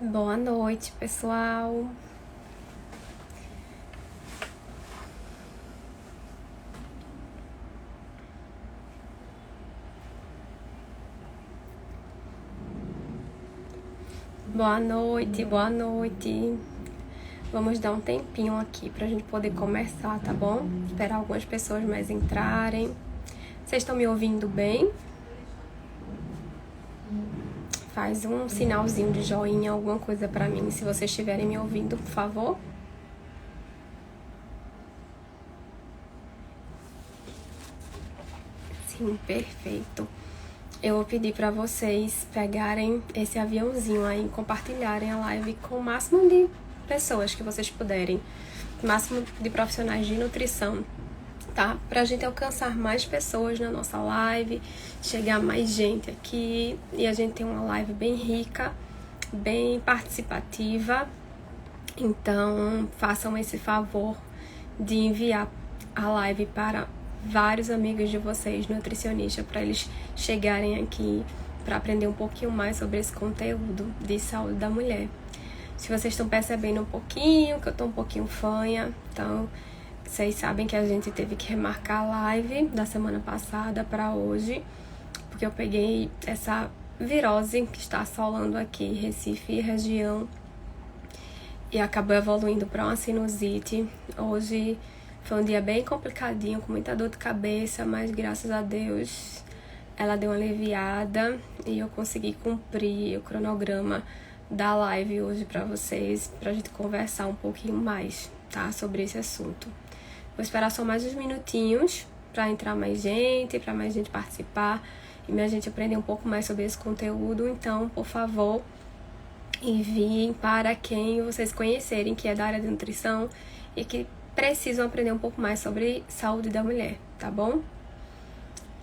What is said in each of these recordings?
Boa noite, pessoal. Boa noite, boa noite. Vamos dar um tempinho aqui pra gente poder começar, tá bom? Esperar algumas pessoas mais entrarem. Vocês estão me ouvindo bem? Faz um sinalzinho de joinha, alguma coisa pra mim, se vocês estiverem me ouvindo, por favor. Sim, perfeito. Eu vou pedir pra vocês pegarem esse aviãozinho aí e compartilharem a live com o máximo de pessoas que vocês puderem, o máximo de profissionais de nutrição, tá? Pra gente alcançar mais pessoas na nossa live, chegar mais gente aqui e a gente ter uma live bem rica, bem participativa. Então, façam esse favor de enviar a live para vários amigos de vocês, nutricionistas, para eles chegarem aqui para aprender um pouquinho mais sobre esse conteúdo de saúde da mulher. Se vocês estão percebendo um pouquinho, que eu tô um pouquinho fanha, então vocês sabem que a gente teve que remarcar a live da semana passada para hoje, porque eu peguei essa virose que está assolando aqui Recife e região e acabou evoluindo para uma sinusite. Hoje foi um dia bem complicadinho, com muita dor de cabeça, mas graças a Deus ela deu uma aliviada e eu consegui cumprir o cronograma da live hoje para vocês, pra gente conversar um pouquinho mais, tá, sobre esse assunto. Vou esperar só mais uns minutinhos para entrar mais gente, para mais gente participar e minha gente aprender um pouco mais sobre esse conteúdo. Então, por favor, enviem para quem vocês conhecerem que é da área de nutrição e que precisam aprender um pouco mais sobre saúde da mulher, tá bom?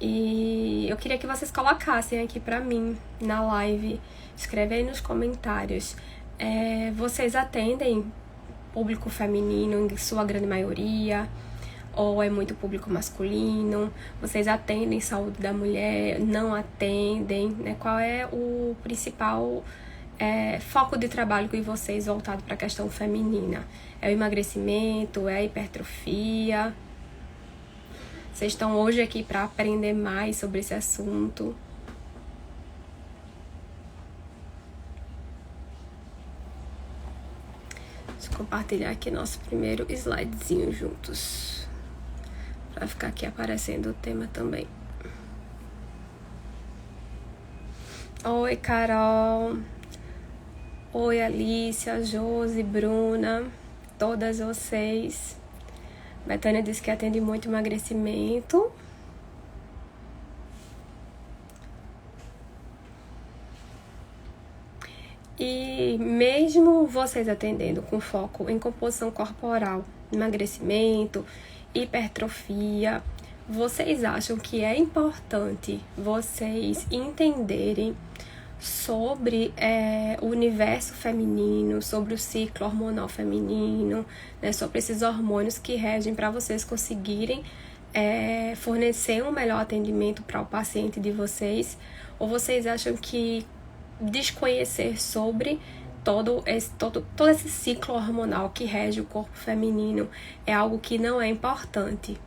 E eu queria que vocês colocassem aqui pra mim na live, escreve aí nos comentários, vocês atendem público feminino em sua grande maioria, ou é muito público masculino? Vocês atendem saúde da mulher, não atendem, né? Qual é o principal foco de trabalho de vocês voltado para a questão feminina? É o emagrecimento? É a hipertrofia? Vocês estão hoje aqui para aprender mais sobre esse assunto? Deixa eu compartilhar aqui nosso primeiro slidezinho juntos, para ficar aqui aparecendo o tema também. Oi, Carol. Oi, Alicia, Josi, Bruna, todas vocês. Betânia disse que atende muito emagrecimento. E mesmo vocês atendendo com foco em composição corporal, emagrecimento, hipertrofia, vocês acham que é importante vocês entenderem sobre o universo feminino, sobre o ciclo hormonal feminino, né, sobre esses hormônios que regem para vocês conseguirem fornecer um melhor atendimento para o paciente de vocês? Ou vocês acham que desconhecer sobre todo esse ciclo hormonal que rege o corpo feminino é algo que não é importante?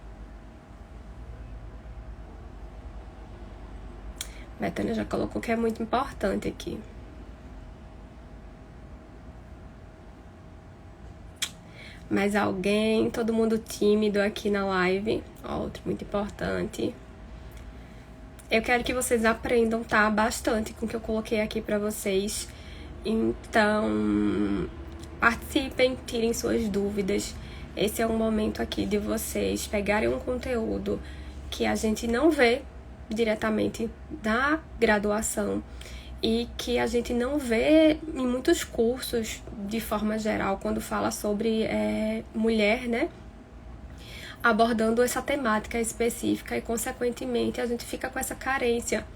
Betânia já colocou que é muito importante aqui. Mais alguém? Todo mundo tímido aqui na live. Outro muito importante. Eu quero que vocês aprendam, tá? Bastante com o que eu coloquei aqui pra vocês. Então, participem, tirem suas dúvidas. Esse é um momento aqui de vocês pegarem um conteúdo que a gente não vê diretamente da graduação e que a gente não vê em muitos cursos de forma geral quando fala sobre mulher, né? Abordando essa temática específica e, consequentemente, a gente fica com essa carência.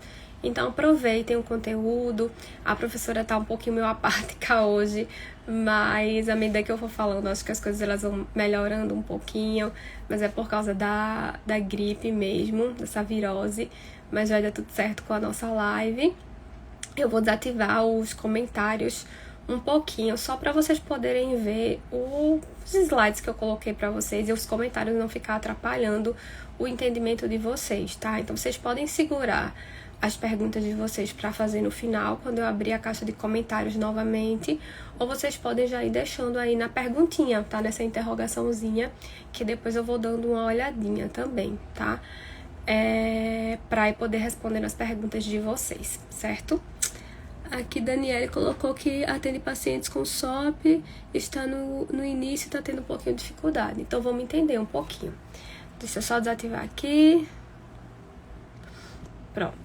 Então, aproveitem o conteúdo. A professora tá um pouquinho meio apática hoje, mas à medida que eu for falando, acho que as coisas elas vão melhorando um pouquinho, mas é por causa da gripe mesmo, dessa virose, mas vai dar tudo certo com a nossa live. Eu vou desativar os comentários um pouquinho, só para vocês poderem ver os slides que eu coloquei para vocês e os comentários não ficar atrapalhando o entendimento de vocês, tá? Então, vocês podem segurar as perguntas de vocês para fazer no final, quando eu abrir a caixa de comentários novamente, ou vocês podem já ir deixando aí na perguntinha, tá? Nessa interrogaçãozinha, que depois eu vou dando uma olhadinha também, tá? Para poder responder nas perguntas de vocês, certo? Aqui Daniele colocou que atende pacientes com SOP, está no início e está tendo um pouquinho de dificuldade. Então, vamos entender um pouquinho. Deixa eu só desativar aqui. Pronto.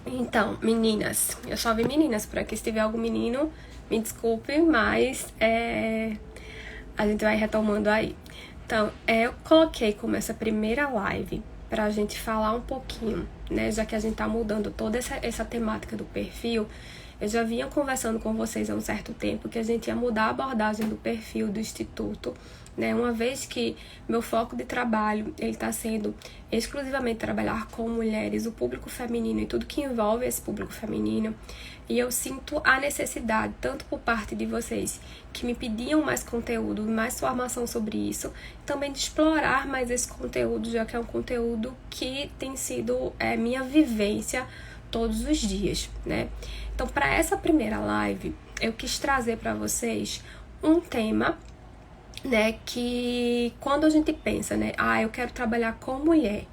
Então, meninas, eu só vi meninas por aqui. Se tiver algum menino, me desculpe, mas a gente vai retomando aí. Então, eu coloquei como essa primeira live pra gente falar um pouquinho, né? Já que a gente tá mudando toda essa temática do perfil, eu já vinha conversando com vocês há um certo tempo que a gente ia mudar a abordagem do perfil do Instituto, né? Uma vez que meu foco de trabalho, ele tá sendo exclusivamente trabalhar com mulheres, o público feminino e tudo que envolve esse público feminino, e eu sinto a necessidade, tanto por parte de vocês que me pediam mais conteúdo, mais formação sobre isso, também de explorar mais esse conteúdo, já que é um conteúdo que tem sido minha vivência todos os dias, né? Então, para essa primeira live, eu quis trazer para vocês um tema, né, que quando a gente pensa, né, eu quero trabalhar com mulher,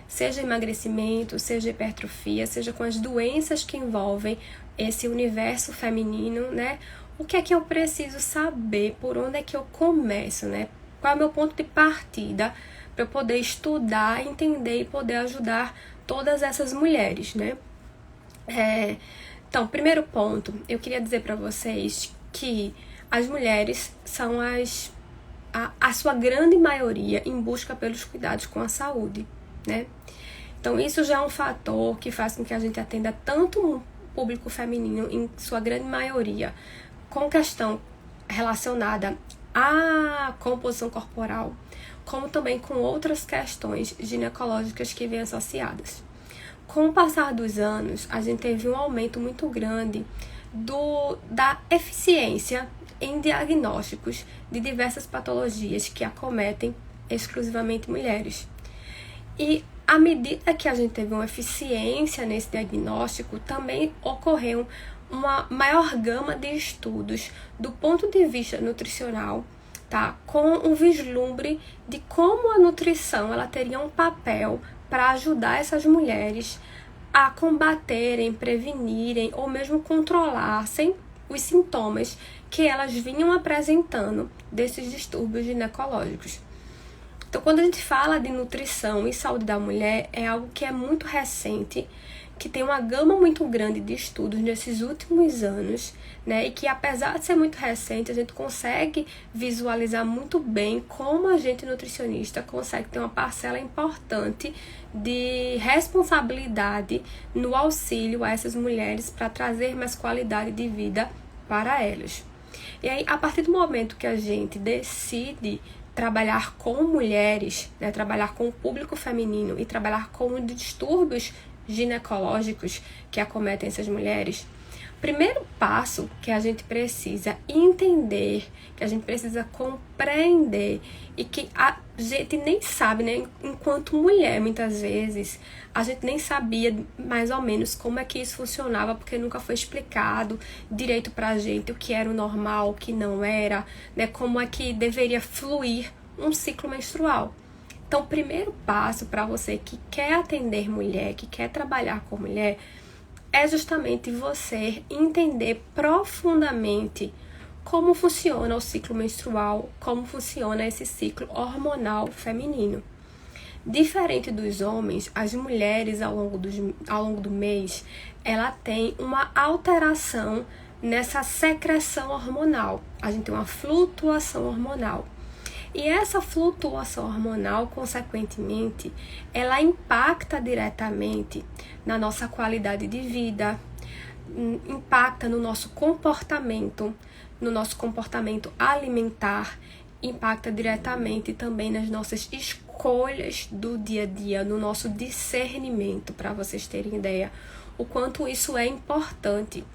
seja emagrecimento, seja hipertrofia, seja com as doenças que envolvem esse universo feminino, né, o que é que eu preciso saber, por onde é que eu começo, né, qual é o meu ponto de partida para eu poder estudar, entender e poder ajudar todas essas mulheres, né. Então, primeiro ponto, eu queria dizer para vocês que as mulheres são a sua grande maioria em busca pelos cuidados com a saúde, né? Então, isso já é um fator que faz com que a gente atenda tanto o público feminino, em sua grande maioria, com questão relacionada à composição corporal, como também com outras questões ginecológicas que vêm associadas. Com o passar dos anos, a gente teve um aumento muito grande da eficiência em diagnósticos de diversas patologias que acometem exclusivamente mulheres. E à medida que a gente teve uma eficiência nesse diagnóstico, também ocorreu uma maior gama de estudos do ponto de vista nutricional, tá? Com um vislumbre de como a nutrição ela teria um papel para ajudar essas mulheres a combaterem, prevenirem ou mesmo controlassem os sintomas que elas vinham apresentando desses distúrbios ginecológicos. Então, quando a gente fala de nutrição e saúde da mulher, é algo que é muito recente, que tem uma gama muito grande de estudos nesses últimos anos, né? E que, apesar de ser muito recente, a gente consegue visualizar muito bem como a gente nutricionista consegue ter uma parcela importante de responsabilidade no auxílio a essas mulheres para trazer mais qualidade de vida para elas. E aí, a partir do momento que a gente decide trabalhar com mulheres, né, trabalhar com o público feminino e trabalhar com distúrbios ginecológicos que acometem essas mulheres, o primeiro passo que a gente precisa entender, que a gente precisa compreender e que a gente nem sabe, né? Enquanto mulher, muitas vezes, a gente nem sabia mais ou menos como é que isso funcionava, porque nunca foi explicado direito pra gente o que era o normal, o que não era, né? Como é que deveria fluir um ciclo menstrual. Então, o primeiro passo para você que quer atender mulher, que quer trabalhar com mulher, é justamente você entender profundamente como funciona o ciclo menstrual, como funciona esse ciclo hormonal feminino. Diferente dos homens, as mulheres ao longo do mês, ela tem uma alteração nessa secreção hormonal. A gente tem uma flutuação hormonal. E essa flutuação hormonal, consequentemente, ela impacta diretamente na nossa qualidade de vida, impacta no nosso comportamento alimentar, impacta diretamente também nas nossas escolhas do dia a dia, no nosso discernimento, para vocês terem ideia o quanto isso é importante.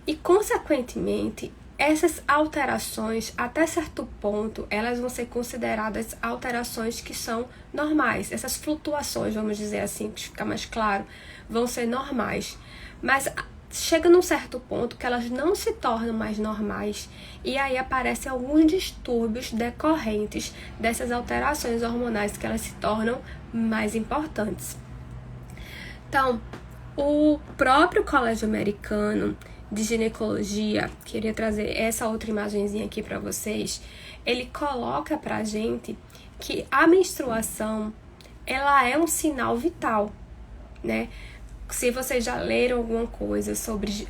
E, consequentemente, essas alterações, até certo ponto, elas vão ser consideradas alterações que são normais. Essas flutuações, vamos dizer assim, para ficar mais claro, vão ser normais. Mas chega num certo ponto que elas não se tornam mais normais e aí aparecem alguns distúrbios decorrentes dessas alterações hormonais que elas se tornam mais importantes. Então, o próprio Colégio Americano de Ginecologia, queria trazer essa outra imagenzinha aqui para vocês, ele coloca pra gente que a menstruação, ela é um sinal vital, né? Se vocês já leram alguma coisa sobre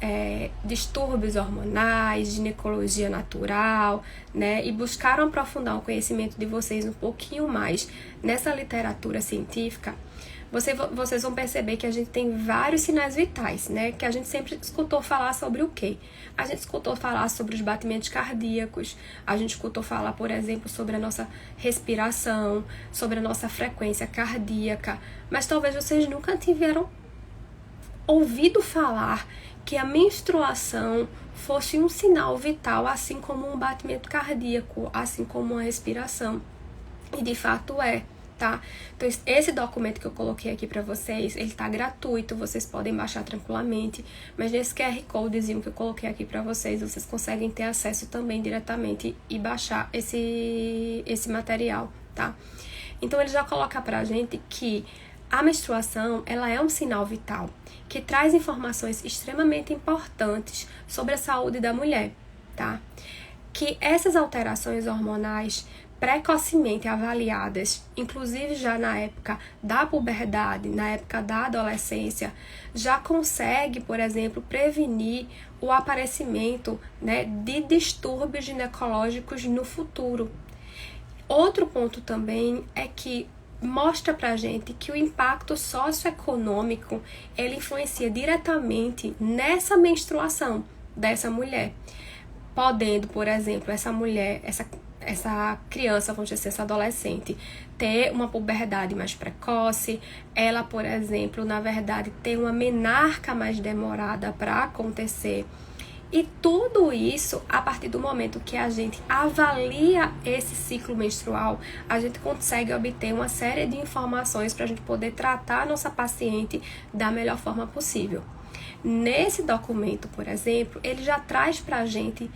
distúrbios hormonais, ginecologia natural, né, e buscaram aprofundar o conhecimento de vocês um pouquinho mais nessa literatura científica, vocês vão perceber que a gente tem vários sinais vitais, né? Que a gente sempre escutou falar sobre o quê? A gente escutou falar sobre os batimentos cardíacos, a gente escutou falar, por exemplo, sobre a nossa respiração, sobre a nossa frequência cardíaca, mas talvez vocês nunca tiveram ouvido falar que a menstruação fosse um sinal vital, assim como um batimento cardíaco, assim como uma respiração. E de fato é. Tá? Então, esse documento que eu coloquei aqui para vocês, ele tá gratuito, vocês podem baixar tranquilamente, mas nesse QR Codezinho que eu coloquei aqui para vocês, vocês conseguem ter acesso também diretamente e baixar esse material, tá? Então, ele já coloca pra gente que a menstruação, ela é um sinal vital, que traz informações extremamente importantes sobre a saúde da mulher, tá? Que essas alterações hormonais precocemente avaliadas, inclusive já na época da puberdade, na época da adolescência, já consegue, por exemplo, prevenir o aparecimento, né, de distúrbios ginecológicos no futuro. Outro ponto também é que mostra pra gente que o impacto socioeconômico, ele influencia diretamente nessa menstruação dessa mulher, podendo, por exemplo, essa mulher, essa criança, vamos dizer, essa adolescente, ter uma puberdade mais precoce, ela, por exemplo, na verdade, ter uma menarca mais demorada para acontecer. E tudo isso, a partir do momento que a gente avalia esse ciclo menstrual, a gente consegue obter uma série de informações para a gente poder tratar a nossa paciente da melhor forma possível. Nesse documento, por exemplo, ele já traz para a gente,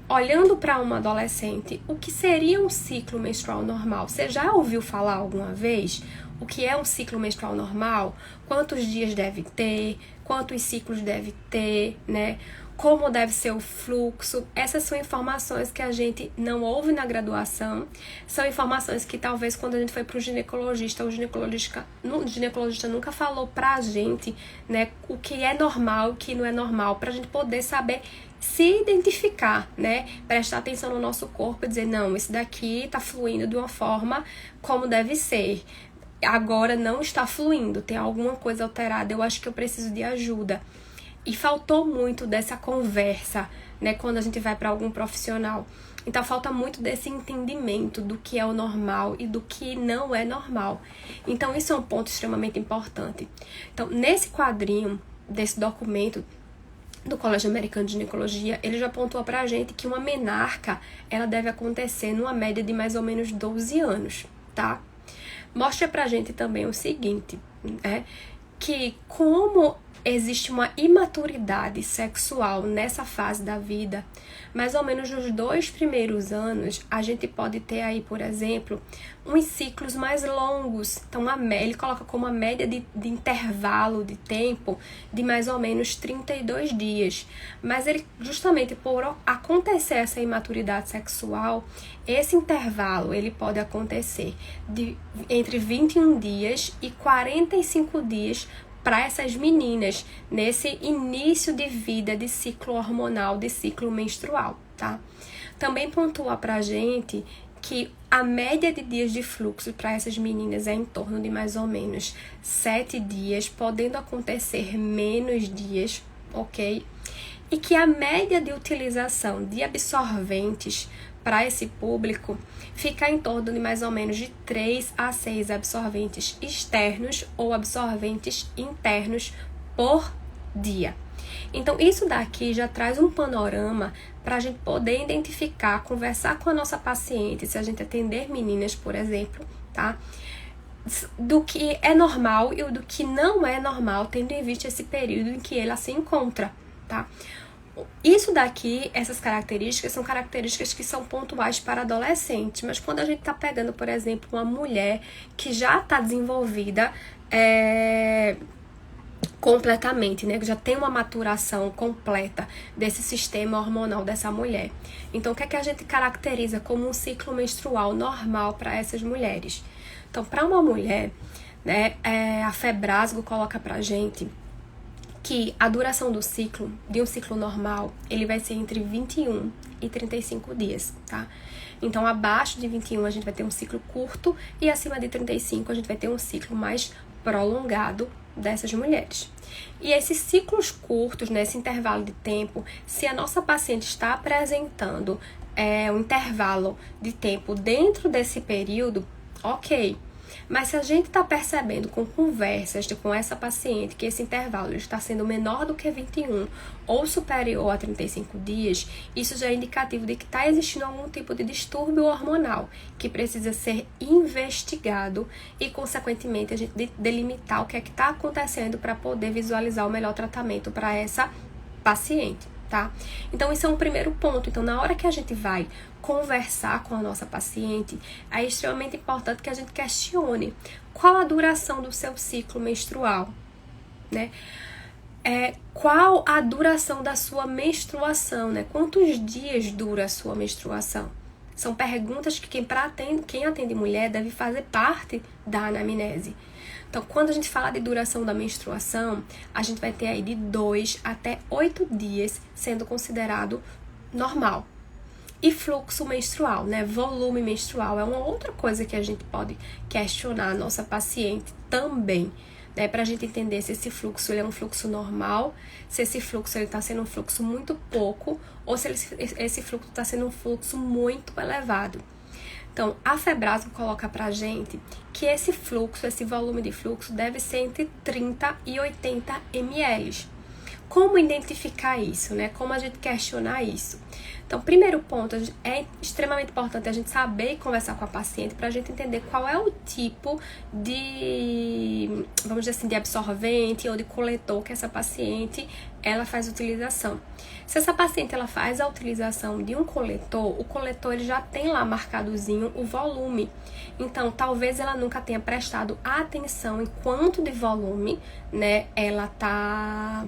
olhando para uma adolescente, o que seria um ciclo menstrual normal. Você já ouviu falar alguma vez o que é um ciclo menstrual normal? Quantos dias deve ter? Quantos ciclos deve ter, né? Como deve ser o fluxo? Essas são informações que a gente não ouve na graduação. São informações que talvez quando a gente foi para o ginecologista nunca falou pra gente, né, o que é normal e o que não é normal, pra gente poder saber se identificar, né? Prestar atenção no nosso corpo e dizer, não, esse daqui tá fluindo de uma forma como deve ser. Agora não está fluindo, tem alguma coisa alterada, eu acho que eu preciso de ajuda. E faltou muito dessa conversa, né, quando a gente vai para algum profissional. Então, falta muito desse entendimento do que é o normal e do que não é normal. Então, isso é um ponto extremamente importante. Então, nesse quadrinho, desse documento do Colégio Americano de Ginecologia, ele já pontua pra gente que uma menarca, ela deve acontecer numa média de mais ou menos 12 anos, tá? Mostra pra gente também o seguinte, né, que como existe uma imaturidade sexual nessa fase da vida, mais ou menos nos 2 primeiros anos, a gente pode ter aí, por exemplo, uns ciclos mais longos. Então, ele coloca como uma média de intervalo de tempo de mais ou menos 32 dias. Mas ele, justamente por acontecer essa imaturidade sexual, esse intervalo ele pode acontecer entre 21 dias e 45 dias para essas meninas, nesse início de vida de ciclo hormonal, de ciclo menstrual, tá? Também pontua pra gente que a média de dias de fluxo para essas meninas é em torno de mais ou menos 7 dias, podendo acontecer menos dias, ok? E que a média de utilização de absorventes para esse público fica em torno de mais ou menos de 3 a 6 absorventes externos ou absorventes internos por dia. Então, isso daqui já traz um panorama para a gente poder identificar, conversar com a nossa paciente, se a gente atender meninas, por exemplo, tá? Do que é normal e do que não é normal, tendo em vista esse período em que ela se encontra, tá? Isso daqui, essas características, são características que são pontuais para adolescentes, mas quando a gente tá pegando, por exemplo, uma mulher que já tá desenvolvida completamente, né, que já tem uma maturação completa desse sistema hormonal dessa mulher. Então, o que é que a gente caracteriza como um ciclo menstrual normal para essas mulheres? Então, para uma mulher, né, a Febrasgo coloca pra gente que a duração do ciclo, de um ciclo normal, ele vai ser entre 21 e 35 dias, tá? Então, abaixo de 21 a gente vai ter um ciclo curto e acima de 35 a gente vai ter um ciclo mais prolongado dessas mulheres. E esses ciclos curtos, nesse intervalo de tempo, se a nossa paciente está apresentando um intervalo de tempo dentro desse período, ok. Mas se a gente está percebendo com conversas com essa paciente que esse intervalo está sendo menor do que 21 ou superior a 35 dias, isso já é indicativo de que está existindo algum tipo de distúrbio hormonal que precisa ser investigado e, consequentemente, a gente delimitar o que é que está acontecendo para poder visualizar o melhor tratamento para essa paciente, tá? Então, isso é um primeiro ponto. Então, na hora que a gente vai conversar com a nossa paciente, é extremamente importante que a gente questione qual a duração do seu ciclo menstrual, né? Qual a duração da sua menstruação, né? Quantos dias dura a sua menstruação? São perguntas que quem atende mulher deve fazer parte da anamnese. Então, quando a gente fala de duração da menstruação, a gente vai ter aí de 2 até 8 dias sendo considerado normal. E fluxo menstrual, né? Volume menstrual é uma outra coisa que a gente pode questionar a nossa paciente também, né? Pra gente entender se esse fluxo ele é um fluxo normal, se esse fluxo ele tá sendo um fluxo muito pouco, ou se esse fluxo tá sendo um fluxo muito elevado. Então, a Febrasgo coloca pra gente que esse fluxo, esse volume de fluxo deve ser entre 30 e 80 ml. Como identificar isso, né? Como a gente questionar isso? Então, primeiro ponto, é extremamente importante a gente saber e conversar com a paciente para a gente entender qual é o tipo de, vamos dizer assim, de absorvente ou de coletor que essa paciente, ela faz utilização. Se essa paciente, ela faz a utilização de um coletor, o coletor, ele já tem lá marcadozinho o volume. Então, talvez ela nunca tenha prestado atenção em quanto de volume, né, ela tá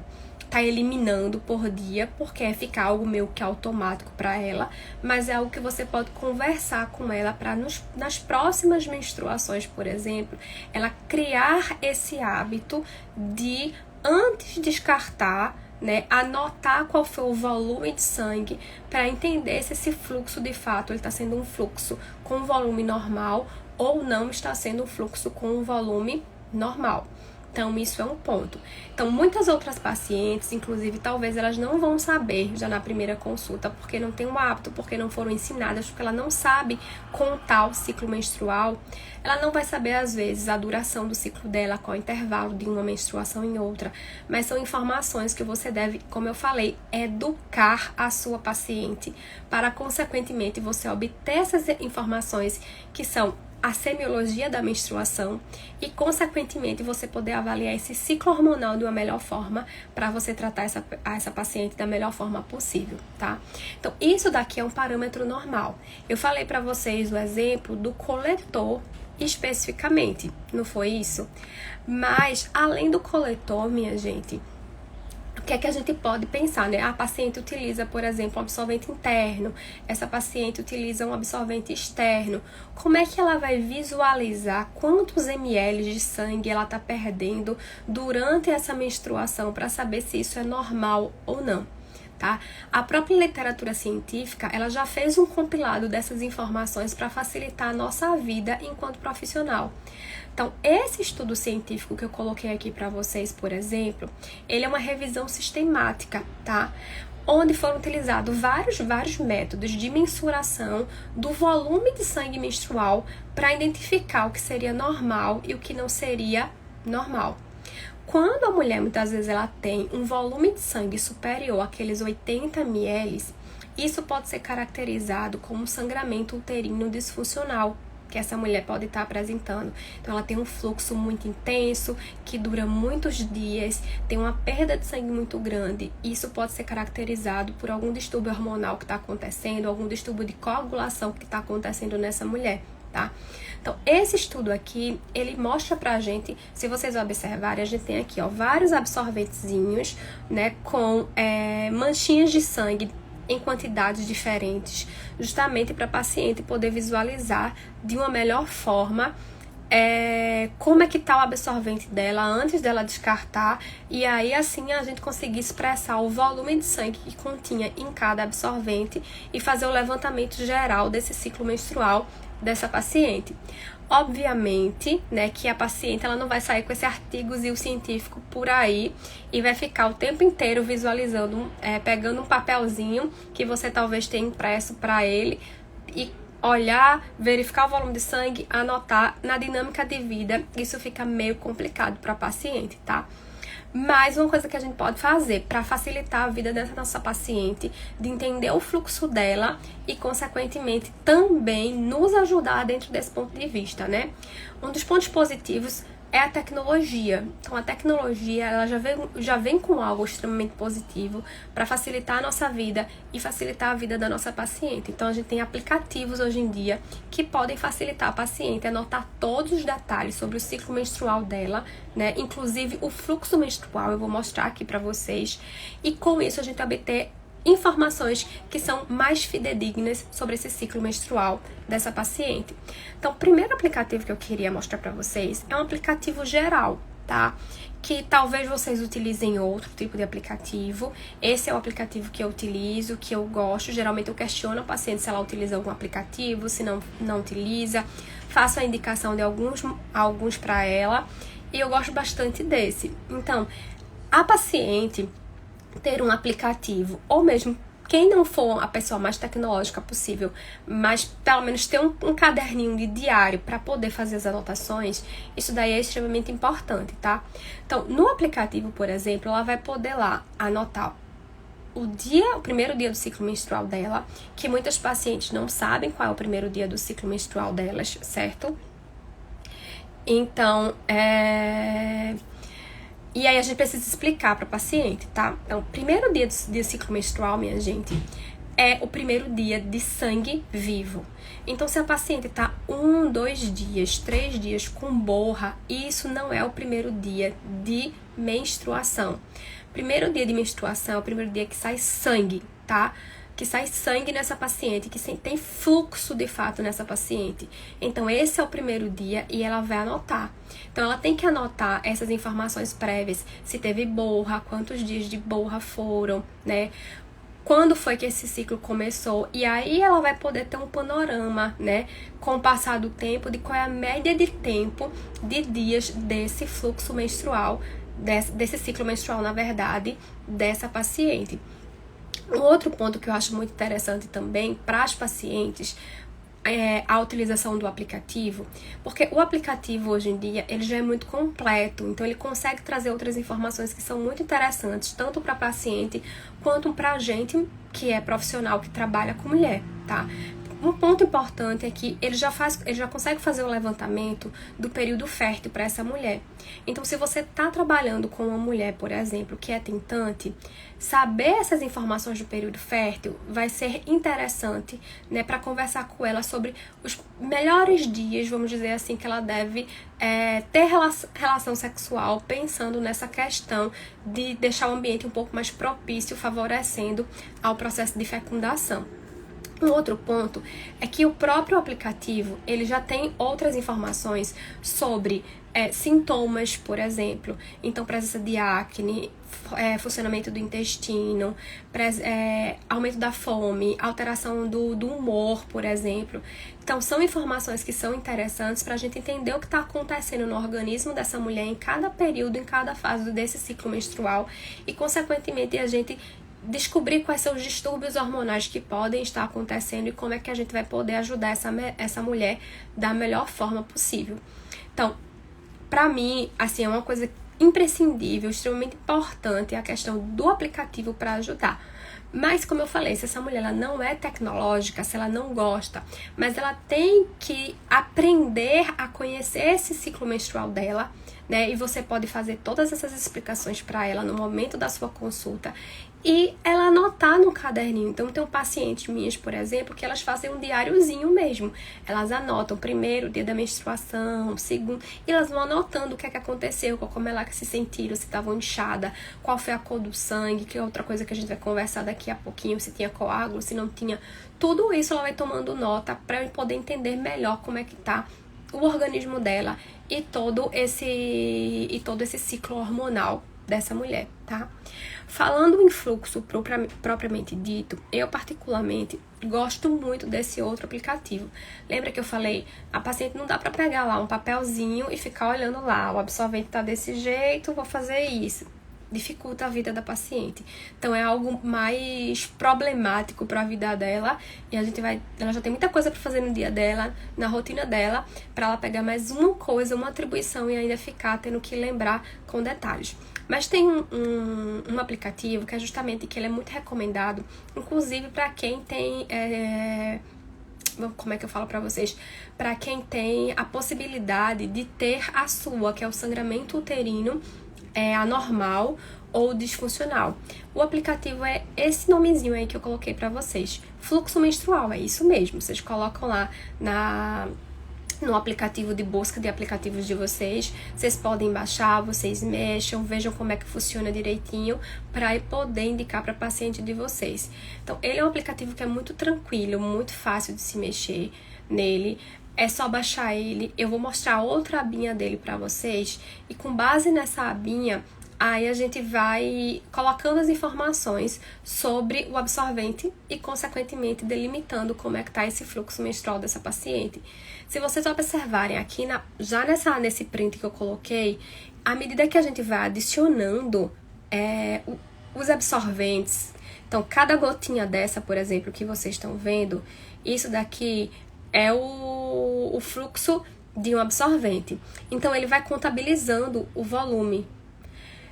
eliminando por dia, porque é ficar algo meio que automático para ela, mas é algo que você pode conversar com ela para nas próximas menstruações, por exemplo, ela criar esse hábito de, antes de descartar, né, anotar qual foi o volume de sangue para entender se esse fluxo de fato ele está sendo um fluxo com volume normal ou não está sendo um fluxo com um volume normal. Então, isso é um ponto. Então, muitas outras pacientes, inclusive, talvez elas não vão saber já na primeira consulta, porque não tem um hábito, porque não foram ensinadas, porque ela não sabe contar o ciclo menstrual. Ela não vai saber, às vezes, a duração do ciclo dela, qual o intervalo de uma menstruação em outra. Mas são informações que você deve, como eu falei, educar a sua paciente para, consequentemente, você obter essas informações que são a semiologia da menstruação e, consequentemente, você poder avaliar esse ciclo hormonal de uma melhor forma para você tratar essa paciente da melhor forma possível, tá? Então, isso daqui é um parâmetro normal. Eu falei para vocês o exemplo do coletor especificamente, não foi isso? Mas, além do coletor, minha gente, o que é que a gente pode pensar, né? A paciente utiliza, por exemplo, um absorvente interno, essa paciente utiliza um absorvente externo. Como é que ela vai visualizar quantos ml de sangue ela está perdendo durante essa menstruação para saber se isso é normal ou não? Tá? A própria literatura científica, ela já fez um compilado dessas informações para facilitar a nossa vida enquanto profissional. Então, esse estudo científico que eu coloquei aqui para vocês, por exemplo, ele é uma revisão sistemática, tá? Onde foram utilizados vários métodos de mensuração do volume de sangue menstrual para identificar o que seria normal e o que não seria normal. quando a mulher, muitas vezes, ela tem um volume de sangue superior àqueles 80 ml, isso pode ser caracterizado como sangramento uterino disfuncional, que essa mulher pode estar apresentando. Então, ela tem um fluxo muito intenso, que dura muitos dias, tem uma perda de sangue muito grande. Isso pode ser caracterizado por algum distúrbio hormonal que está acontecendo, algum distúrbio de coagulação que está acontecendo nessa mulher, tá? Então, esse estudo aqui, ele mostra pra gente, se vocês observarem, a gente tem aqui, ó, vários absorventezinhos, né, com manchinhas de sangue em quantidades diferentes, justamente para a paciente poder visualizar de uma melhor forma como é que tá o absorvente dela antes dela descartar, e aí assim a gente conseguir expressar o volume de sangue que continha em cada absorvente e fazer o levantamento geral desse ciclo menstrual dessa paciente. Obviamente, né, que a paciente ela não vai sair com esse artigozinho científico por aí e vai ficar o tempo inteiro visualizando, pegando um papelzinho que você talvez tenha impresso para ele e olhar, verificar o volume de sangue, anotar. Na dinâmica de vida, isso fica meio complicado para a paciente, tá? Mas uma coisa que a gente pode fazer para facilitar a vida dessa nossa paciente, de entender o fluxo dela e, consequentemente, também nos ajudar dentro desse ponto de vista, né? Um dos pontos positivos é a tecnologia. Então, a tecnologia ela já vem com algo extremamente positivo para facilitar a nossa vida e facilitar a vida da nossa paciente. Então, a gente tem aplicativos hoje em dia que podem facilitar a paciente a anotar todos os detalhes sobre o ciclo menstrual dela, né? Inclusive o fluxo menstrual, eu vou mostrar aqui para vocês. E com isso, a gente obter informações que são mais fidedignas sobre esse ciclo menstrual dessa paciente. Então, o primeiro aplicativo que eu queria mostrar para vocês é um aplicativo geral, tá? Que talvez vocês utilizem outro tipo de aplicativo. Esse é o aplicativo que eu utilizo, que eu gosto. Geralmente eu questiono a paciente se ela utiliza algum aplicativo, se não utiliza. Faço a indicação de alguns para ela e eu gosto bastante desse. Então, a paciente ter um aplicativo, ou mesmo quem não for a pessoa mais tecnológica possível, mas pelo menos ter um caderninho de diário para poder fazer as anotações, isso daí é extremamente importante, tá? Então, no aplicativo, por exemplo, ela vai poder lá anotar o primeiro dia do ciclo menstrual dela, que muitas pacientes não sabem qual é o primeiro dia do ciclo menstrual delas, certo? Então, e aí a gente precisa explicar para a paciente, tá? Então, o primeiro dia do ciclo menstrual, minha gente, é o primeiro dia de sangue vivo. Então, se a paciente tá 1, 2 dias, 3 dias com borra, isso não é o primeiro dia de menstruação. Primeiro dia de menstruação é o primeiro dia que sai sangue, tá? Que sai sangue nessa paciente, que tem fluxo de fato nessa paciente. Então, esse é o primeiro dia e ela vai anotar. Então, ela tem que anotar essas informações prévias, se teve borra, quantos dias de borra foram, né? Quando foi que esse ciclo começou, e aí ela vai poder ter um panorama, né? Com o passar do tempo, de qual é a média de tempo de dias desse fluxo menstrual, desse ciclo menstrual, na verdade, dessa paciente. Um outro ponto que eu acho muito interessante também para as pacientes é a utilização do aplicativo, porque o aplicativo hoje em dia ele já é muito completo, então ele consegue trazer outras informações que são muito interessantes, tanto para a paciente quanto para a gente que é profissional, que trabalha com mulher, tá? Um ponto importante é que ele já consegue fazer o levantamento do período fértil para essa mulher. Então, se você está trabalhando com uma mulher, por exemplo, que é tentante, saber essas informações do período fértil vai ser interessante, né, para conversar com ela sobre os melhores dias, vamos dizer assim, que ela deve ter relação sexual, pensando nessa questão de deixar o ambiente um pouco mais propício, favorecendo ao processo de fecundação. Um outro ponto é que o próprio aplicativo, ele já tem outras informações sobre sintomas, por exemplo. Então, presença de acne, funcionamento do intestino, aumento da fome, alteração do humor, por exemplo. Então, são informações que são interessantes para a gente entender o que está acontecendo no organismo dessa mulher em cada período, em cada fase desse ciclo menstrual e, consequentemente, a gente descobrir quais são os distúrbios hormonais que podem estar acontecendo e como é que a gente vai poder ajudar essa mulher da melhor forma possível. Então, pra mim, assim, é uma coisa imprescindível, extremamente importante a questão do aplicativo para ajudar. Mas, como eu falei, se essa mulher ela não é tecnológica, se ela não gosta, mas ela tem que aprender a conhecer esse ciclo menstrual dela, né? E você pode fazer todas essas explicações para ela no momento da sua consulta e ela anotar no caderninho. Então, tem pacientes minhas, por exemplo, que elas fazem um diáriozinho mesmo. Elas anotam primeiro o dia da menstruação, segundo, e elas vão anotando o que é que aconteceu, como elas se sentiram, se estavam inchadas, qual foi a cor do sangue, que é outra coisa que a gente vai conversar daqui a pouquinho, se tinha coágulo, se não tinha. Tudo isso ela vai tomando nota para poder entender melhor como é que tá o organismo dela e todo esse ciclo hormonal dessa mulher, tá? Falando em fluxo propriamente dito, eu particularmente gosto muito desse outro aplicativo. Lembra que eu falei, a paciente não dá para pegar lá um papelzinho e ficar olhando lá, o absorvente tá desse jeito, vou fazer isso. Dificulta a vida da paciente. Então é algo mais problemático para a vida dela e ela já tem muita coisa para fazer no dia dela, na rotina dela, para ela pegar mais uma coisa, uma atribuição e ainda ficar tendo que lembrar com detalhes. Mas tem um aplicativo que é justamente que ele é muito recomendado, inclusive para quem tem como é que eu falo para vocês? Para quem tem a possibilidade de ter a sua, que é o sangramento uterino anormal ou disfuncional. O aplicativo é esse nomezinho aí que eu coloquei pra vocês. Fluxo menstrual, é isso mesmo. Vocês colocam lá no aplicativo de busca de aplicativos de vocês. Vocês podem baixar, vocês mexam, vejam como é que funciona direitinho para poder indicar para paciente de vocês. Então, ele é um aplicativo que é muito tranquilo, muito fácil de se mexer nele. É só baixar ele, eu vou mostrar outra abinha dele para vocês e com base nessa abinha, aí a gente vai colocando as informações sobre o absorvente e consequentemente delimitando como é que tá esse fluxo menstrual dessa paciente. Se vocês observarem aqui, nesse print que eu coloquei, à medida que a gente vai adicionando os absorventes, então cada gotinha dessa, por exemplo, que vocês estão vendo, isso daqui é o fluxo de um absorvente. Então, ele vai contabilizando o volume.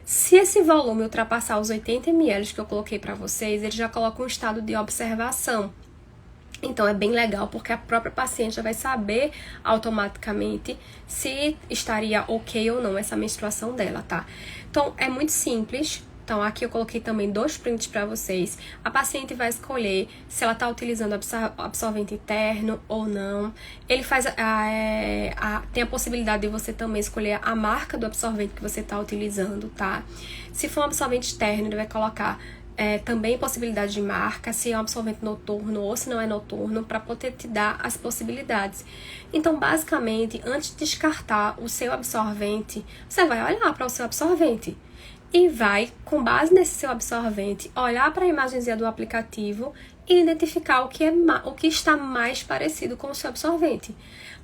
Se esse volume ultrapassar os 80 ml que eu coloquei para vocês, ele já coloca um estado de observação. Então, é bem legal, porque a própria paciente já vai saber automaticamente se estaria ok ou não essa menstruação dela, tá? Então, é muito simples. Então, aqui eu coloquei também 2 prints para vocês. A paciente vai escolher se ela está utilizando absorvente interno ou não. Ele faz tem a possibilidade de você também escolher a marca do absorvente que você está utilizando, tá? Se for um absorvente externo, ele vai colocar também possibilidade de marca, se é um absorvente noturno ou se não é noturno, para poder te dar as possibilidades. Então, basicamente, antes de descartar o seu absorvente, você vai olhar para o seu absorvente. E vai, com base nesse seu absorvente, olhar para a imagenzinha do aplicativo e identificar o que está mais parecido com o seu absorvente.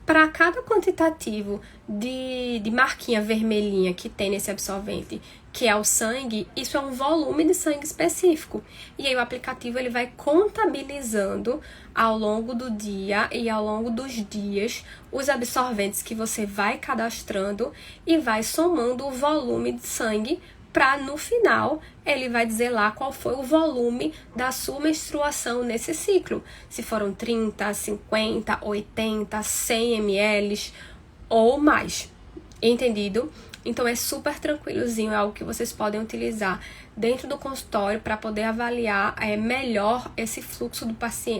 Para cada quantitativo de marquinha vermelhinha que tem nesse absorvente, que é o sangue, isso é um volume de sangue específico. E aí o aplicativo ele vai contabilizando ao longo do dia e ao longo dos dias os absorventes que você vai cadastrando e vai somando o volume de sangue para no final ele vai dizer lá qual foi o volume da sua menstruação nesse ciclo. Se foram 30, 50, 80, 100 ml ou mais. Entendido? Então é super tranquilozinho, é algo que vocês podem utilizar dentro do consultório para poder avaliar melhor esse fluxo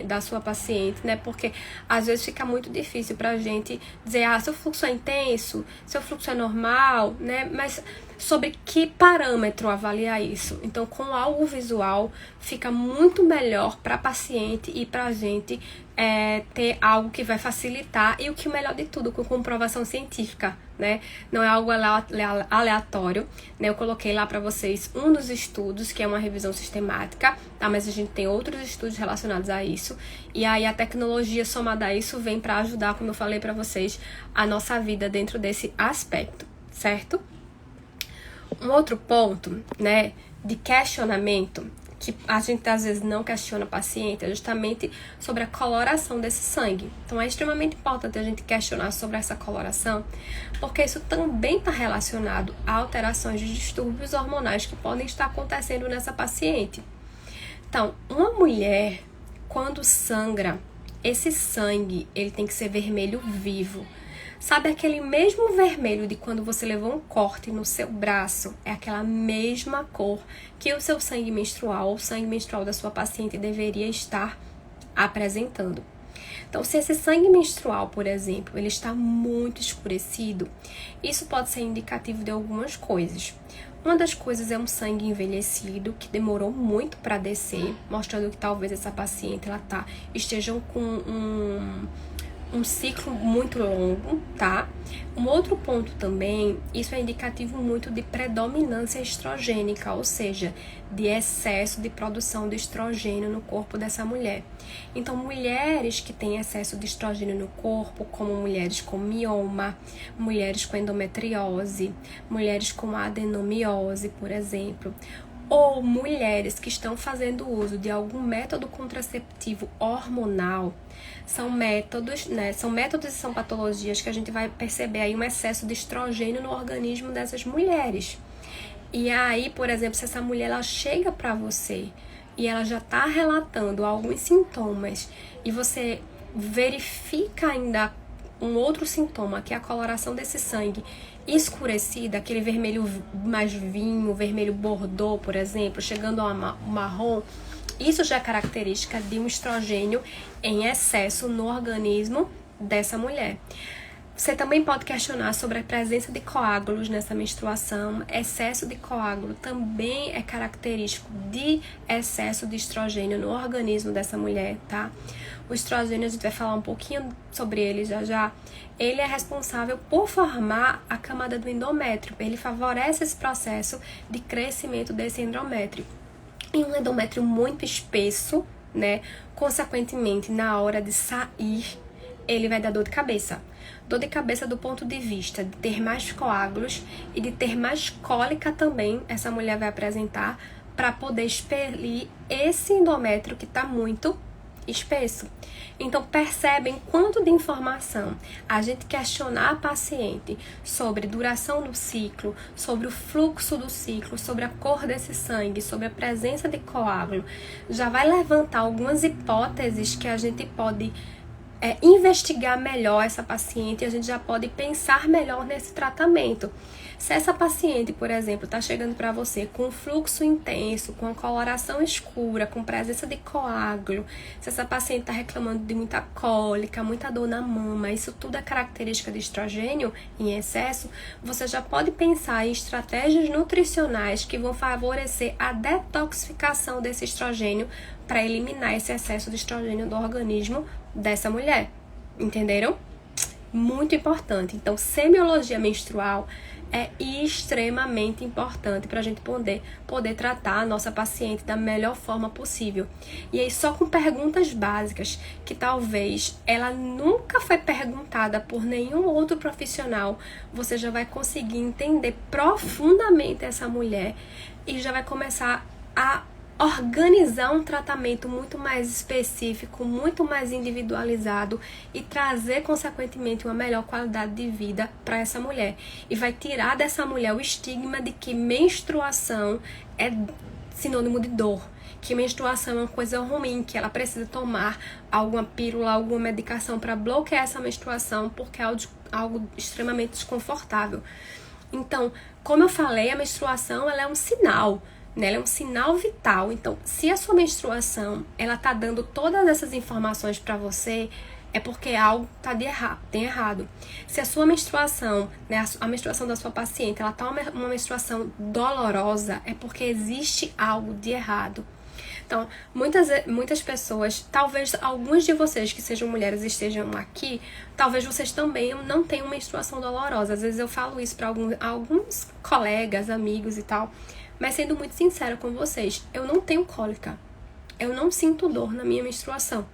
da sua paciente, né? Porque às vezes fica muito difícil pra gente dizer, seu fluxo é intenso, seu fluxo é normal, né? Mas sobre que parâmetro avaliar isso? Então, com algo visual, fica muito melhor para a paciente e para a gente ter algo que vai facilitar e o que é melhor de tudo, com comprovação científica, né? Não é algo aleatório, né? Eu coloquei lá para vocês um dos estudos, que é uma revisão sistemática, tá? Mas a gente tem outros estudos relacionados a isso. E aí a tecnologia somada a isso vem para ajudar, como eu falei para vocês, a nossa vida dentro desse aspecto, certo? Um outro ponto, né, de questionamento que a gente às vezes não questiona o paciente é justamente sobre a coloração desse sangue. Então é extremamente importante a gente questionar sobre essa coloração, porque isso também está relacionado a alterações de distúrbios hormonais que podem estar acontecendo nessa paciente. Então, uma mulher, quando sangra, esse sangue ele tem que ser vermelho vivo. Sabe aquele mesmo vermelho de quando você levou um corte no seu braço? É aquela mesma cor que o seu sangue menstrual ou o sangue menstrual da sua paciente deveria estar apresentando. Então, se esse sangue menstrual, por exemplo, ele está muito escurecido, isso pode ser indicativo de algumas coisas. Uma das coisas é um sangue envelhecido que demorou muito para descer, mostrando que talvez essa paciente esteja com um ciclo muito longo, tá? Um outro ponto também, isso é indicativo muito de predominância estrogênica, ou seja, de excesso de produção de estrogênio no corpo dessa mulher. Então, mulheres que têm excesso de estrogênio no corpo, como mulheres com mioma, mulheres com endometriose, mulheres com adenomiose, por exemplo, ou mulheres que estão fazendo uso de algum método contraceptivo hormonal, são métodos e são patologias que a gente vai perceber aí um excesso de estrogênio no organismo dessas mulheres. E aí, por exemplo, se essa mulher ela chega para você e ela já está relatando alguns sintomas e você verifica ainda um outro sintoma, que é a coloração desse sangue escurecida, aquele vermelho mais vinho, vermelho bordô, por exemplo, chegando ao marrom, isso já é característica de um estrogênio em excesso no organismo dessa mulher. Você também pode questionar sobre a presença de coágulos nessa menstruação. Excesso de coágulo também é característico de excesso de estrogênio no organismo dessa mulher, tá? O estrogênio, a gente vai falar um pouquinho sobre ele já. Ele é responsável por formar a camada do endométrio. Ele favorece esse processo de crescimento desse endométrio. E um endométrio muito espesso, né? Consequentemente, na hora de sair, ele vai dar dor de cabeça. Dor de cabeça do ponto de vista de ter mais coágulos e de ter mais cólica também, essa mulher vai apresentar para poder expelir esse endométrio que está muito espesso. Então, percebem quanto de informação a gente questionar a paciente sobre duração do ciclo, sobre o fluxo do ciclo, sobre a cor desse sangue, sobre a presença de coágulo, já vai levantar algumas hipóteses que a gente pode investigar melhor essa paciente e a gente já pode pensar melhor nesse tratamento. Se essa paciente, por exemplo, está chegando para você com fluxo intenso, com a coloração escura, com presença de coágulo, se essa paciente está reclamando de muita cólica, muita dor na mama, isso tudo é característica de estrogênio em excesso, você já pode pensar em estratégias nutricionais que vão favorecer a detoxificação desse estrogênio para eliminar esse excesso de estrogênio do organismo dessa mulher. Entenderam? Muito importante. Então, semiologia menstrual é extremamente importante para a gente poder tratar a nossa paciente da melhor forma possível. E aí, só com perguntas básicas, que talvez ela nunca foi perguntada por nenhum outro profissional, você já vai conseguir entender profundamente essa mulher e já vai começar a organizar um tratamento muito mais específico, muito mais individualizado e trazer, consequentemente, uma melhor qualidade de vida para essa mulher. E vai tirar dessa mulher o estigma de que menstruação é sinônimo de dor, que menstruação é uma coisa ruim, que ela precisa tomar alguma pílula, alguma medicação para bloquear essa menstruação, porque é algo extremamente desconfortável. Então, como eu falei, a menstruação ela é um sinal, né? Ela é um sinal vital. Então, se a sua menstruação ela tá dando todas essas informações para você, é porque algo tem errado. Se a sua menstruação, né, a menstruação da sua paciente, ela tá uma menstruação dolorosa, é porque existe algo de errado. Então, muitas pessoas, talvez alguns de vocês que sejam mulheres estejam aqui, talvez vocês também não tenham menstruação dolorosa. Às vezes eu falo isso para alguns colegas, amigos e tal. Mas sendo muito sincera com vocês, eu não tenho cólica. Eu não sinto dor na minha menstruação.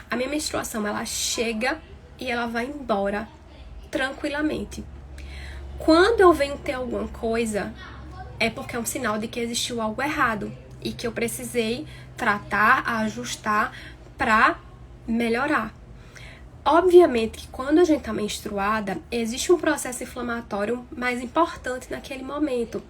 A minha menstruação, ela chega e ela vai embora tranquilamente. Quando eu venho ter alguma coisa, é porque é um sinal de que existiu algo errado. e que eu precisei tratar, ajustar para melhorar. Obviamente que quando a gente está menstruada, existe um processo inflamatório mais importante naquele momento,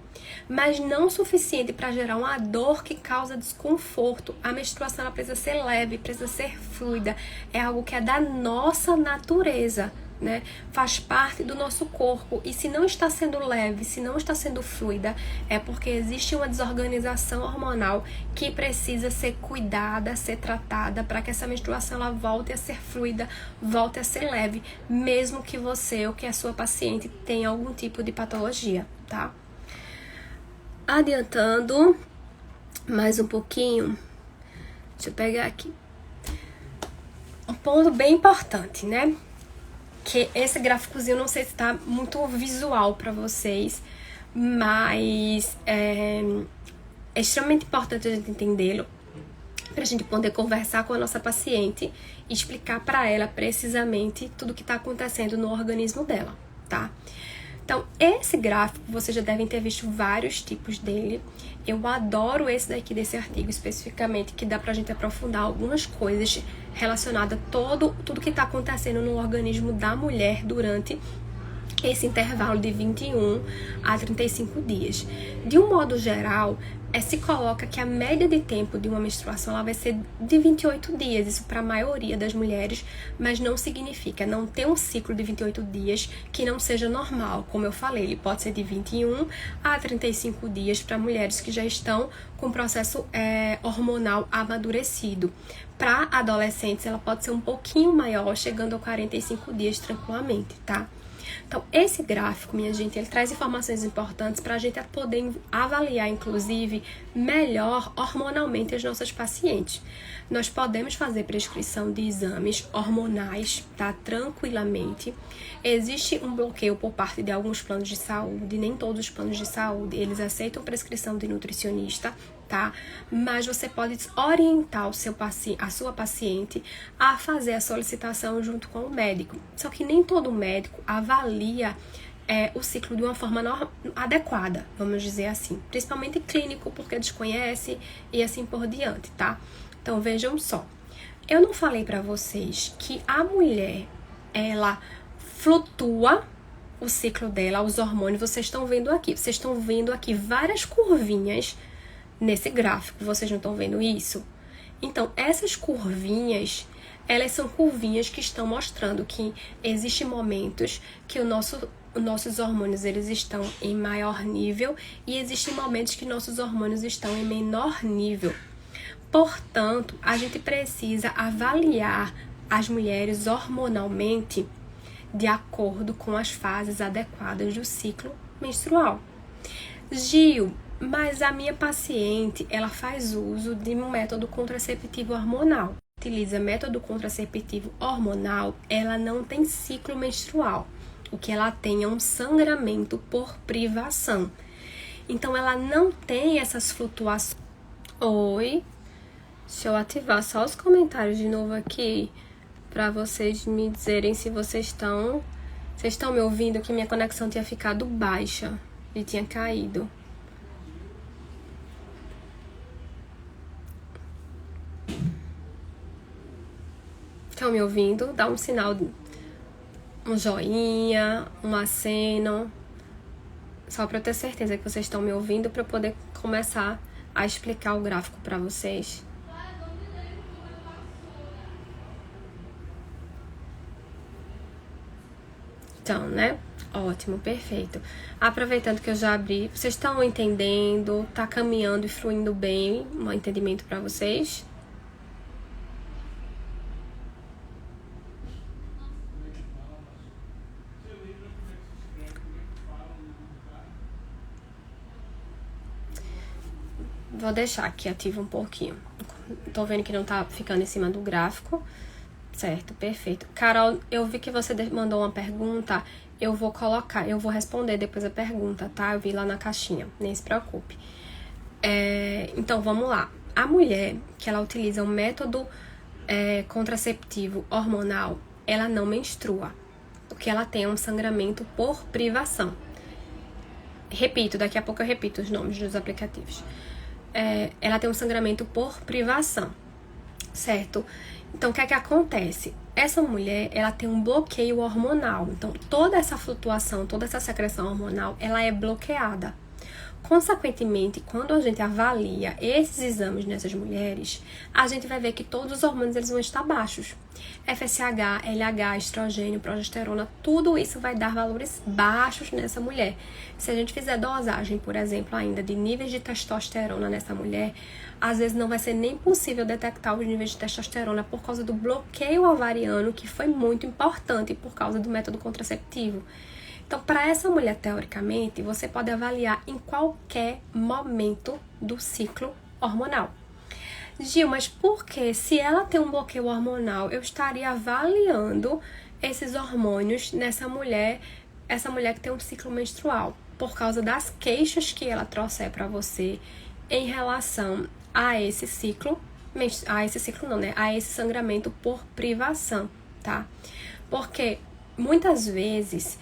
mas não o suficiente para gerar uma dor que causa desconforto. A menstruação ela precisa ser leve, precisa ser fluida, é algo que é da nossa natureza, né? Faz parte do nosso corpo, e se não está sendo leve, se não está sendo fluida, é porque existe uma desorganização hormonal que precisa ser cuidada, ser tratada, para que essa menstruação ela volte a ser fluida, volte a ser leve, mesmo que você ou que a sua paciente tenha algum tipo de patologia, tá? Adiantando mais um pouquinho, deixa eu pegar aqui um ponto bem importante, né? Que esse gráficozinho, não sei se tá muito visual para vocês, mas é extremamente importante a gente entendê-lo, pra gente poder conversar com a nossa paciente e explicar para ela precisamente tudo que tá acontecendo no organismo dela, tá? Então, esse gráfico, vocês já devem ter visto vários tipos dele. Eu adoro esse daqui, desse artigo especificamente, que dá pra gente aprofundar algumas coisas relacionadas a tudo que tá acontecendo no organismo da mulher durante esse intervalo de 21 a 35 dias. De um modo geral, se coloca que a média de tempo de uma menstruação ela vai ser de 28 dias, isso para a maioria das mulheres, mas não significa, não ter um ciclo de 28 dias que não seja normal. Como eu falei, ele pode ser de 21 a 35 dias para mulheres que já estão com processo hormonal amadurecido. Para adolescentes, ela pode ser um pouquinho maior, chegando a 45 dias tranquilamente, tá? Então, esse gráfico, minha gente, ele traz informações importantes para a gente poder avaliar, inclusive, melhor hormonalmente as nossas pacientes. Nós podemos fazer prescrição de exames hormonais, tá? Tranquilamente. Existe um bloqueio por parte de alguns planos de saúde, nem todos os planos de saúde, eles aceitam prescrição de nutricionista, tá? Mas você pode orientar a sua paciente a fazer a solicitação junto com o médico. Só que nem todo médico avalia o ciclo de uma forma adequada, vamos dizer assim. Principalmente clínico, porque desconhece e assim por diante, tá? Então, vejam só. Eu não falei pra vocês que a mulher, ela flutua o ciclo dela, os hormônios, vocês estão vendo aqui. Vocês estão vendo aqui várias curvinhas nesse gráfico, vocês não estão vendo isso? Então, essas curvinhas, elas são curvinhas que estão mostrando que existem momentos que os nossos hormônios eles estão em maior nível e existem momentos que nossos hormônios estão em menor nível. Portanto, a gente precisa avaliar as mulheres hormonalmente de acordo com as fases adequadas do ciclo menstrual. Gil, mas a minha paciente, ela faz uso de um método contraceptivo hormonal. Utiliza método contraceptivo hormonal, ela não tem ciclo menstrual. O que ela tem é um sangramento por privação. Então, ela não tem essas flutuações. Oi, deixa eu ativar só os comentários de novo aqui, para vocês me dizerem se vocês estão me ouvindo, que minha conexão tinha ficado baixa e tinha caído. Estão me ouvindo? Dá um sinal, um joinha, um aceno, só para eu ter certeza que vocês estão me ouvindo, para eu poder começar a explicar o gráfico para vocês. Então, né? Ótimo, perfeito. Aproveitando que eu já abri, vocês estão entendendo? Tá caminhando e fluindo bem um entendimento para vocês? Vou deixar aqui ativo um pouquinho. Tô vendo que não tá ficando em cima do gráfico. Certo, perfeito. Carol, eu vi que você mandou uma pergunta, eu vou responder depois a pergunta, tá? Eu vi lá na caixinha, nem se preocupe. Então, vamos lá. A mulher que ela utiliza um método contraceptivo hormonal, ela não menstrua, porque ela tem um sangramento por privação. Repito, daqui a pouco eu repito os nomes dos aplicativos. ela tem um sangramento por privação, certo? Então, o que é que acontece? Essa mulher, ela tem um bloqueio hormonal. Então, toda essa flutuação, toda essa secreção hormonal, ela é bloqueada. Consequentemente, quando a gente avalia esses exames nessas mulheres, a gente vai ver que todos os hormônios eles vão estar baixos. FSH, LH, estrogênio, progesterona, tudo isso vai dar valores baixos nessa mulher. Se a gente fizer dosagem, por exemplo, ainda de níveis de testosterona nessa mulher, às vezes não vai ser nem possível detectar os níveis de testosterona por causa do bloqueio ovariano, que foi muito importante por causa do método contraceptivo. Então, para essa mulher, teoricamente, você pode avaliar em qualquer momento do ciclo hormonal. Gil, mas por que, se ela tem um bloqueio hormonal, eu estaria avaliando esses hormônios nessa mulher, essa mulher que tem um ciclo menstrual? Por causa das queixas que ela trouxer para você em relação a esse ciclo, a esse sangramento por privação, tá? Porque muitas vezes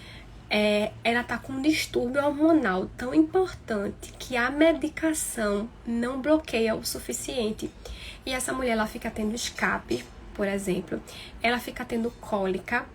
ela tá com um distúrbio hormonal tão importante que a medicação não bloqueia o suficiente. E essa mulher, ela fica tendo escape, por exemplo, ela fica tendo cólica.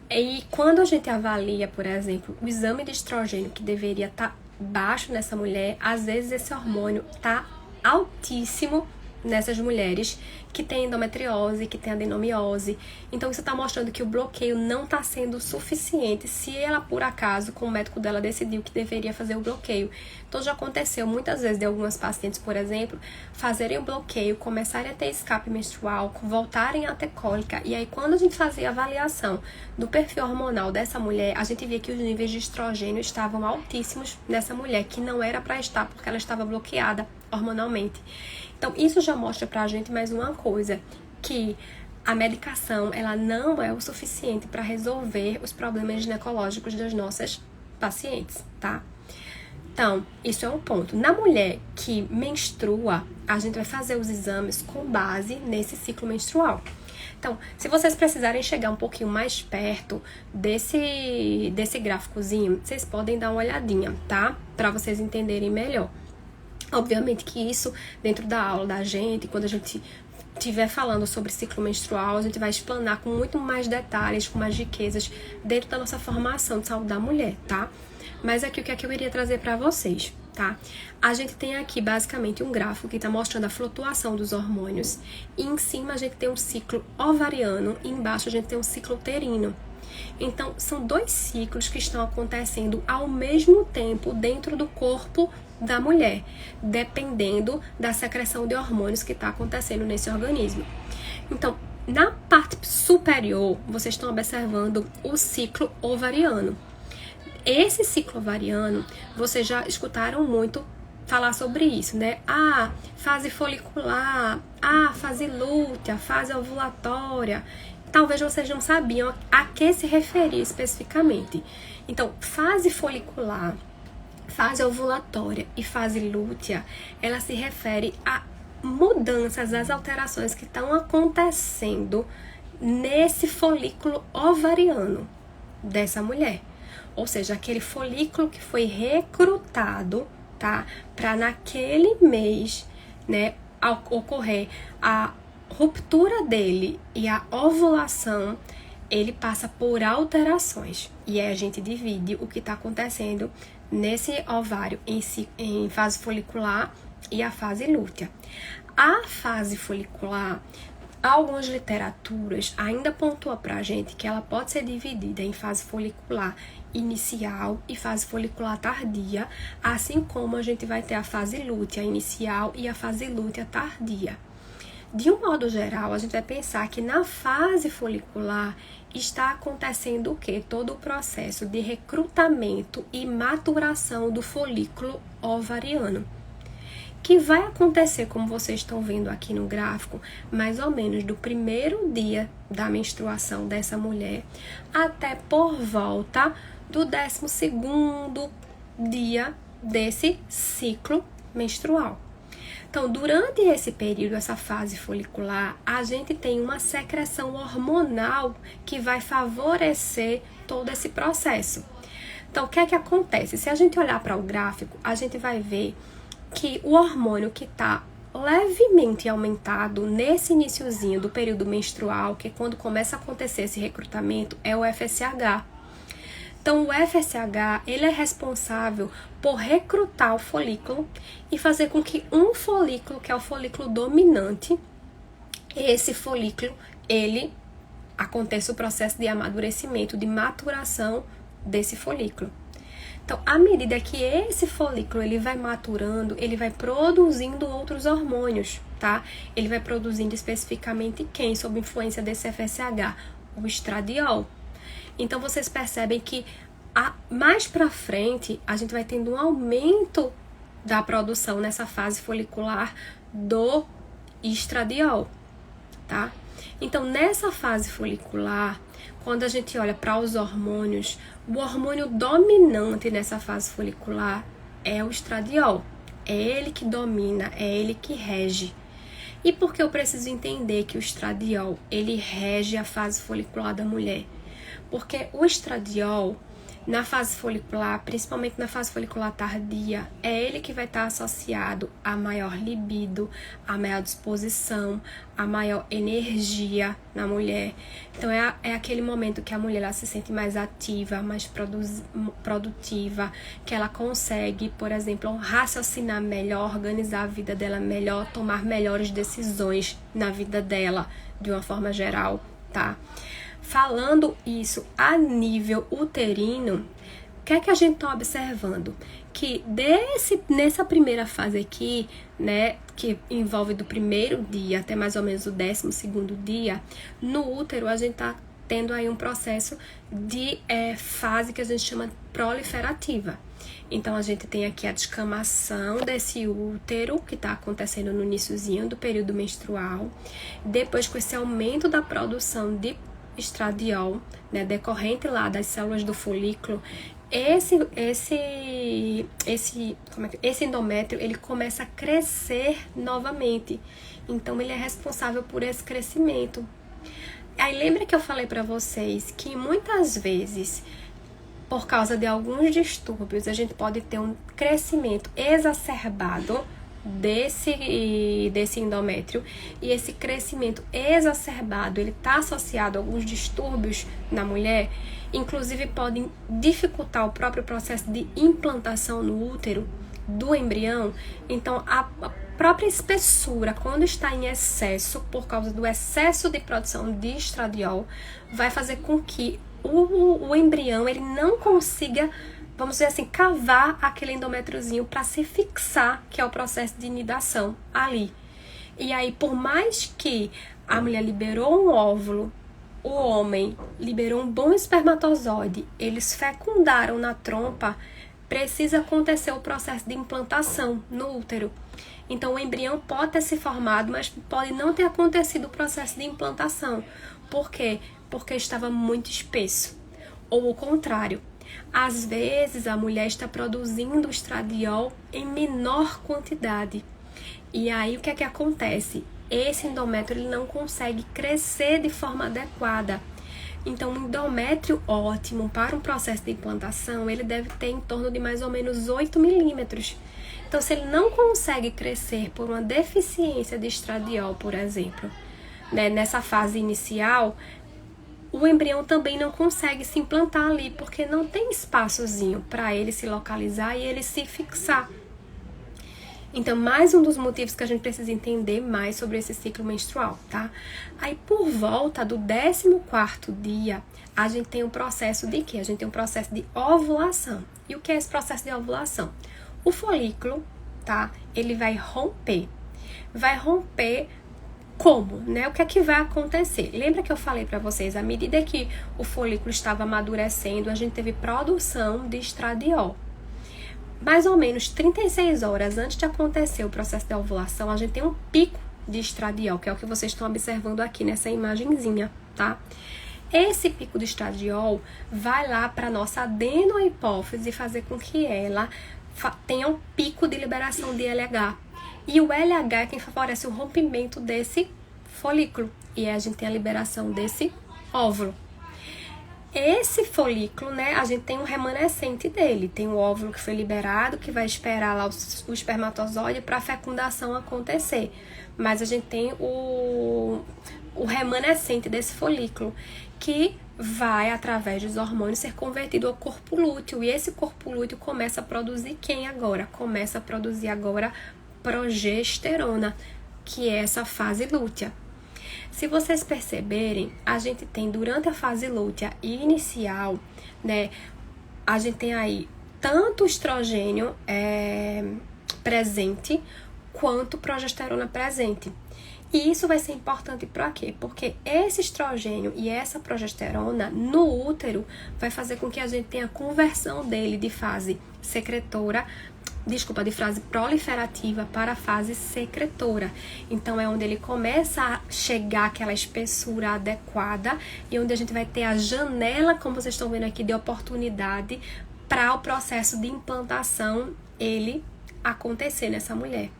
E quando a gente avalia, por exemplo, o exame de estrogênio que deveria estar baixo nessa mulher, às vezes esse hormônio tá altíssimo nessas mulheres que têm endometriose, que têm adenomiose. Então isso está mostrando que o bloqueio não está sendo suficiente se ela, por acaso, com o médico dela decidiu que deveria fazer o bloqueio. Então já aconteceu muitas vezes de algumas pacientes, por exemplo, fazerem o bloqueio, começarem a ter escape menstrual, voltarem a ter cólica, e aí quando a gente fazia a avaliação do perfil hormonal dessa mulher, a gente via que os níveis de estrogênio estavam altíssimos nessa mulher, que não era para estar porque ela estava bloqueada hormonalmente. Então, isso já mostra pra gente mais uma coisa, que a medicação, ela não é o suficiente para resolver os problemas ginecológicos das nossas pacientes, tá? Então, isso é um ponto. Na mulher que menstrua, a gente vai fazer os exames com base nesse ciclo menstrual. Então, se vocês precisarem chegar um pouquinho mais perto desse gráficozinho, vocês podem dar uma olhadinha, tá? Para vocês entenderem melhor. Obviamente que isso, dentro da aula da gente, quando a gente estiver falando sobre ciclo menstrual, a gente vai explanar com muito mais detalhes, com mais riquezas, dentro da nossa formação de saúde da mulher, tá? Mas aqui o que é que eu iria trazer para vocês, tá? A gente tem aqui basicamente um gráfico que está mostrando a flutuação dos hormônios. E em cima a gente tem um ciclo ovariano e embaixo a gente tem um ciclo uterino. Então, são dois ciclos que estão acontecendo ao mesmo tempo dentro do corpo da mulher, dependendo da secreção de hormônios que está acontecendo nesse organismo. Então, na parte superior, vocês estão observando o ciclo ovariano. Esse ciclo ovariano, vocês já escutaram muito falar sobre isso, né? Fase folicular, fase lútea, fase ovulatória. Talvez vocês não sabiam a que se referir especificamente. Então, fase folicular, fase ovulatória e fase lútea, ela se refere a mudanças, as alterações que estão acontecendo nesse folículo ovariano dessa mulher. Ou seja, aquele folículo que foi recrutado, tá? Para naquele mês, né, ocorrer a ruptura dele e a ovulação, ele passa por alterações. E aí a gente divide o que está acontecendo nesse ovário em fase folicular e a fase lútea. A fase folicular, algumas literaturas ainda pontuam pra gente que ela pode ser dividida em fase folicular inicial e fase folicular tardia, assim como a gente vai ter a fase lútea inicial e a fase lútea tardia. De um modo geral, a gente vai pensar que na fase folicular está acontecendo o quê? Todo o processo de recrutamento e maturação do folículo ovariano, que vai acontecer, como vocês estão vendo aqui no gráfico, mais ou menos do primeiro dia da menstruação dessa mulher até por volta do 12º dia desse ciclo menstrual. Então, durante esse período, essa fase folicular, a gente tem uma secreção hormonal que vai favorecer todo esse processo. Então, o que é que acontece? Se a gente olhar para o gráfico, a gente vai ver que o hormônio que está levemente aumentado nesse iniciozinho do período menstrual, que é quando começa a acontecer esse recrutamento, é o FSH. Então, o FSH, ele é responsável por recrutar o folículo e fazer com que um folículo, que é o folículo dominante, esse folículo, ele aconteça o processo de amadurecimento, de maturação desse folículo. Então, à medida que esse folículo ele vai maturando, ele vai produzindo outros hormônios, tá? Ele vai produzindo especificamente quem, sob influência desse FSH? O estradiol. Então, vocês percebem que mais pra frente, a gente vai tendo um aumento da produção nessa fase folicular do estradiol, tá? Então, nessa fase folicular, quando a gente olha para os hormônios, o hormônio dominante nessa fase folicular é o estradiol. É ele que domina, é ele que rege. E por que eu preciso entender que o estradiol, ele rege a fase folicular da mulher? Porque o estradiol, na fase folicular, principalmente na fase folicular tardia, é ele que vai estar associado a maior libido, a maior disposição, a maior energia na mulher. Então, é aquele momento que a mulher ela se sente mais ativa, mais produtiva, que ela consegue, por exemplo, raciocinar melhor, organizar a vida dela melhor, tomar melhores decisões na vida dela, de uma forma geral, tá? Falando isso a nível uterino, o que é que a gente está observando? Que nessa primeira fase aqui, né, que envolve do primeiro dia até mais ou menos o 12º dia, no útero a gente está tendo aí um processo de fase que a gente chama de proliferativa. Então, a gente tem aqui a descamação desse útero, que está acontecendo no iniciozinho do período menstrual. Depois, com esse aumento da produção de estradiol, né, decorrente lá das células do folículo, esse endométrio, ele começa a crescer novamente. Então, ele é responsável por esse crescimento. Aí, lembra que eu falei para vocês que muitas vezes, por causa de alguns distúrbios, a gente pode ter um crescimento exacerbado desse endométrio, e esse crescimento exacerbado, ele está associado a alguns distúrbios na mulher, inclusive podem dificultar o próprio processo de implantação no útero do embrião. Então, a própria espessura, quando está em excesso, por causa do excesso de produção de estradiol, vai fazer com que o embrião ele não consiga, vamos dizer assim, cavar aquele endométriozinho para se fixar, que é o processo de nidação ali. E aí, por mais que a mulher liberou um óvulo, o homem liberou um bom espermatozoide, eles fecundaram na trompa, precisa acontecer o processo de implantação no útero. Então, o embrião pode ter se formado, mas pode não ter acontecido o processo de implantação. Por quê? Porque estava muito espesso. Ou o contrário. Às vezes, a mulher está produzindo estradiol em menor quantidade. E aí, o que é que acontece? Esse endométrio ele não consegue crescer de forma adequada. Então, um endométrio ótimo para um processo de implantação, ele deve ter em torno de mais ou menos 8 milímetros. Então, se ele não consegue crescer por uma deficiência de estradiol, por exemplo, né, nessa fase inicial, o embrião também não consegue se implantar ali, porque não tem espaçozinho para ele se localizar e ele se fixar. Então, mais um dos motivos que a gente precisa entender mais sobre esse ciclo menstrual, tá? Aí, por volta do 14º dia, a gente tem um processo de quê? A gente tem um processo de ovulação. E o que é esse processo de ovulação? O folículo, tá? Ele vai romper. Vai romper como, né? O que é que vai acontecer? Lembra que eu falei para vocês, à medida que o folículo estava amadurecendo, a gente teve produção de estradiol. Mais ou menos 36 horas antes de acontecer o processo de ovulação, a gente tem um pico de estradiol, que é o que vocês estão observando aqui nessa imagenzinha, tá? Esse pico de estradiol vai lá para nossa adenohipófise e fazer com que ela tenha um pico de liberação de LH. E o LH é quem favorece o rompimento desse folículo. E aí a gente tem a liberação desse óvulo. esse folículo, né, a gente tem um remanescente dele, tem o óvulo que foi liberado, que vai esperar lá o espermatozoide para a fecundação acontecer. Mas a gente tem o remanescente desse folículo, que vai, através dos hormônios, ser convertido ao corpo lúteo. E esse corpo lúteo começa a produzir quem agora? Começa a produzir agora progesterona, que é essa fase lútea. Se vocês perceberem, a gente tem durante a fase lútea inicial, né, a gente tem aí tanto o estrogênio presente, quanto progesterona presente. E isso vai ser importante para quê? Porque esse estrogênio e essa progesterona no útero vai fazer com que a gente tenha a conversão dele de fase de fase proliferativa para a fase secretora. Então é onde ele começa a chegar àquela espessura adequada e onde a gente vai ter a janela, como vocês estão vendo aqui, de oportunidade para o processo de implantação ele acontecer nessa mulher.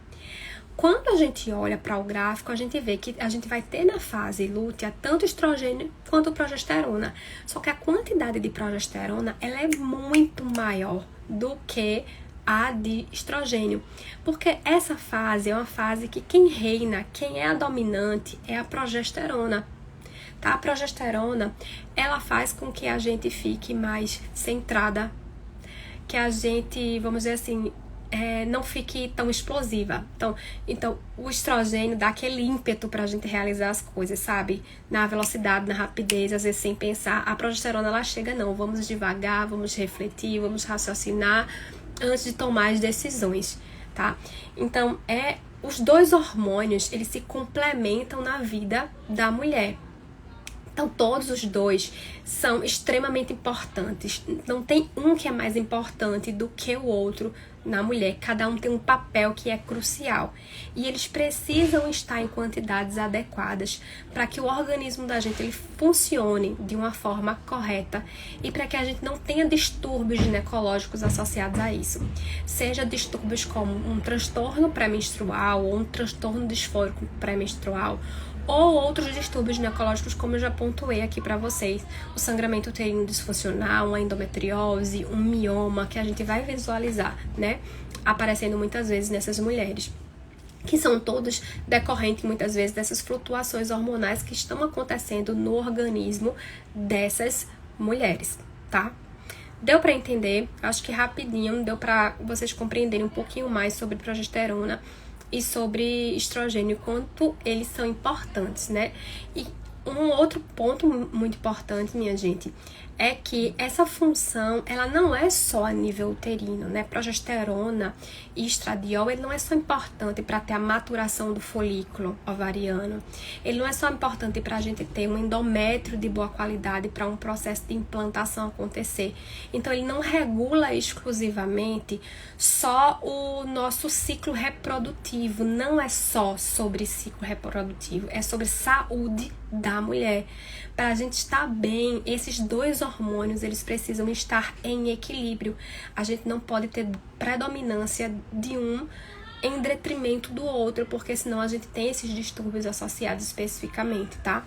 Quando a gente olha para o gráfico, a gente vê que a gente vai ter na fase lútea tanto estrogênio quanto progesterona. Só que a quantidade de progesterona ela é muito maior do que a de estrogênio. Porque essa fase é uma fase que quem reina, quem é a dominante é a progesterona. Tá? A progesterona, ela faz com que a gente fique mais centrada, que a gente, vamos dizer assim, não fique tão explosiva. Então, o estrogênio dá aquele ímpeto pra gente realizar as coisas, sabe? Na velocidade, na rapidez, às vezes sem pensar. A progesterona, ela chega, não, vamos devagar, vamos refletir, vamos raciocinar antes de tomar as decisões, tá? Então, os dois hormônios, eles se complementam na vida da mulher. Então, todos os dois são extremamente importantes. Não tem um que é mais importante do que o outro na mulher. Cada um tem um papel que é crucial. E eles precisam estar em quantidades adequadas para que o organismo da gente ele funcione de uma forma correta e para que a gente não tenha distúrbios ginecológicos associados a isso. Seja distúrbios como um transtorno pré-menstrual ou um transtorno disfórico pré-menstrual, ou outros distúrbios ginecológicos, como eu já pontuei aqui para vocês, o sangramento uterino disfuncional, uma endometriose, um mioma, que a gente vai visualizar, né, aparecendo muitas vezes nessas mulheres, que são todos decorrentes muitas vezes dessas flutuações hormonais que estão acontecendo no organismo dessas mulheres, tá? Deu para entender? Acho que rapidinho deu para vocês compreenderem um pouquinho mais sobre progesterona e sobre estrogênio, quanto eles são importantes, né? E um outro ponto muito importante, minha gente, é que essa função, ela não é só a nível uterino, né? Progesterona e estradiol, ele não é só importante para ter a maturação do folículo ovariano. Ele não é só importante para a gente ter um endométrio de boa qualidade para um processo de implantação acontecer. Então, ele não regula exclusivamente só o nosso ciclo reprodutivo. Não é só sobre ciclo reprodutivo, é sobre saúde da mulher. Para a gente estar bem, esses dois hormônios, eles precisam estar em equilíbrio. A gente não pode ter predominância de um em detrimento do outro, porque senão a gente tem esses distúrbios associados especificamente, tá?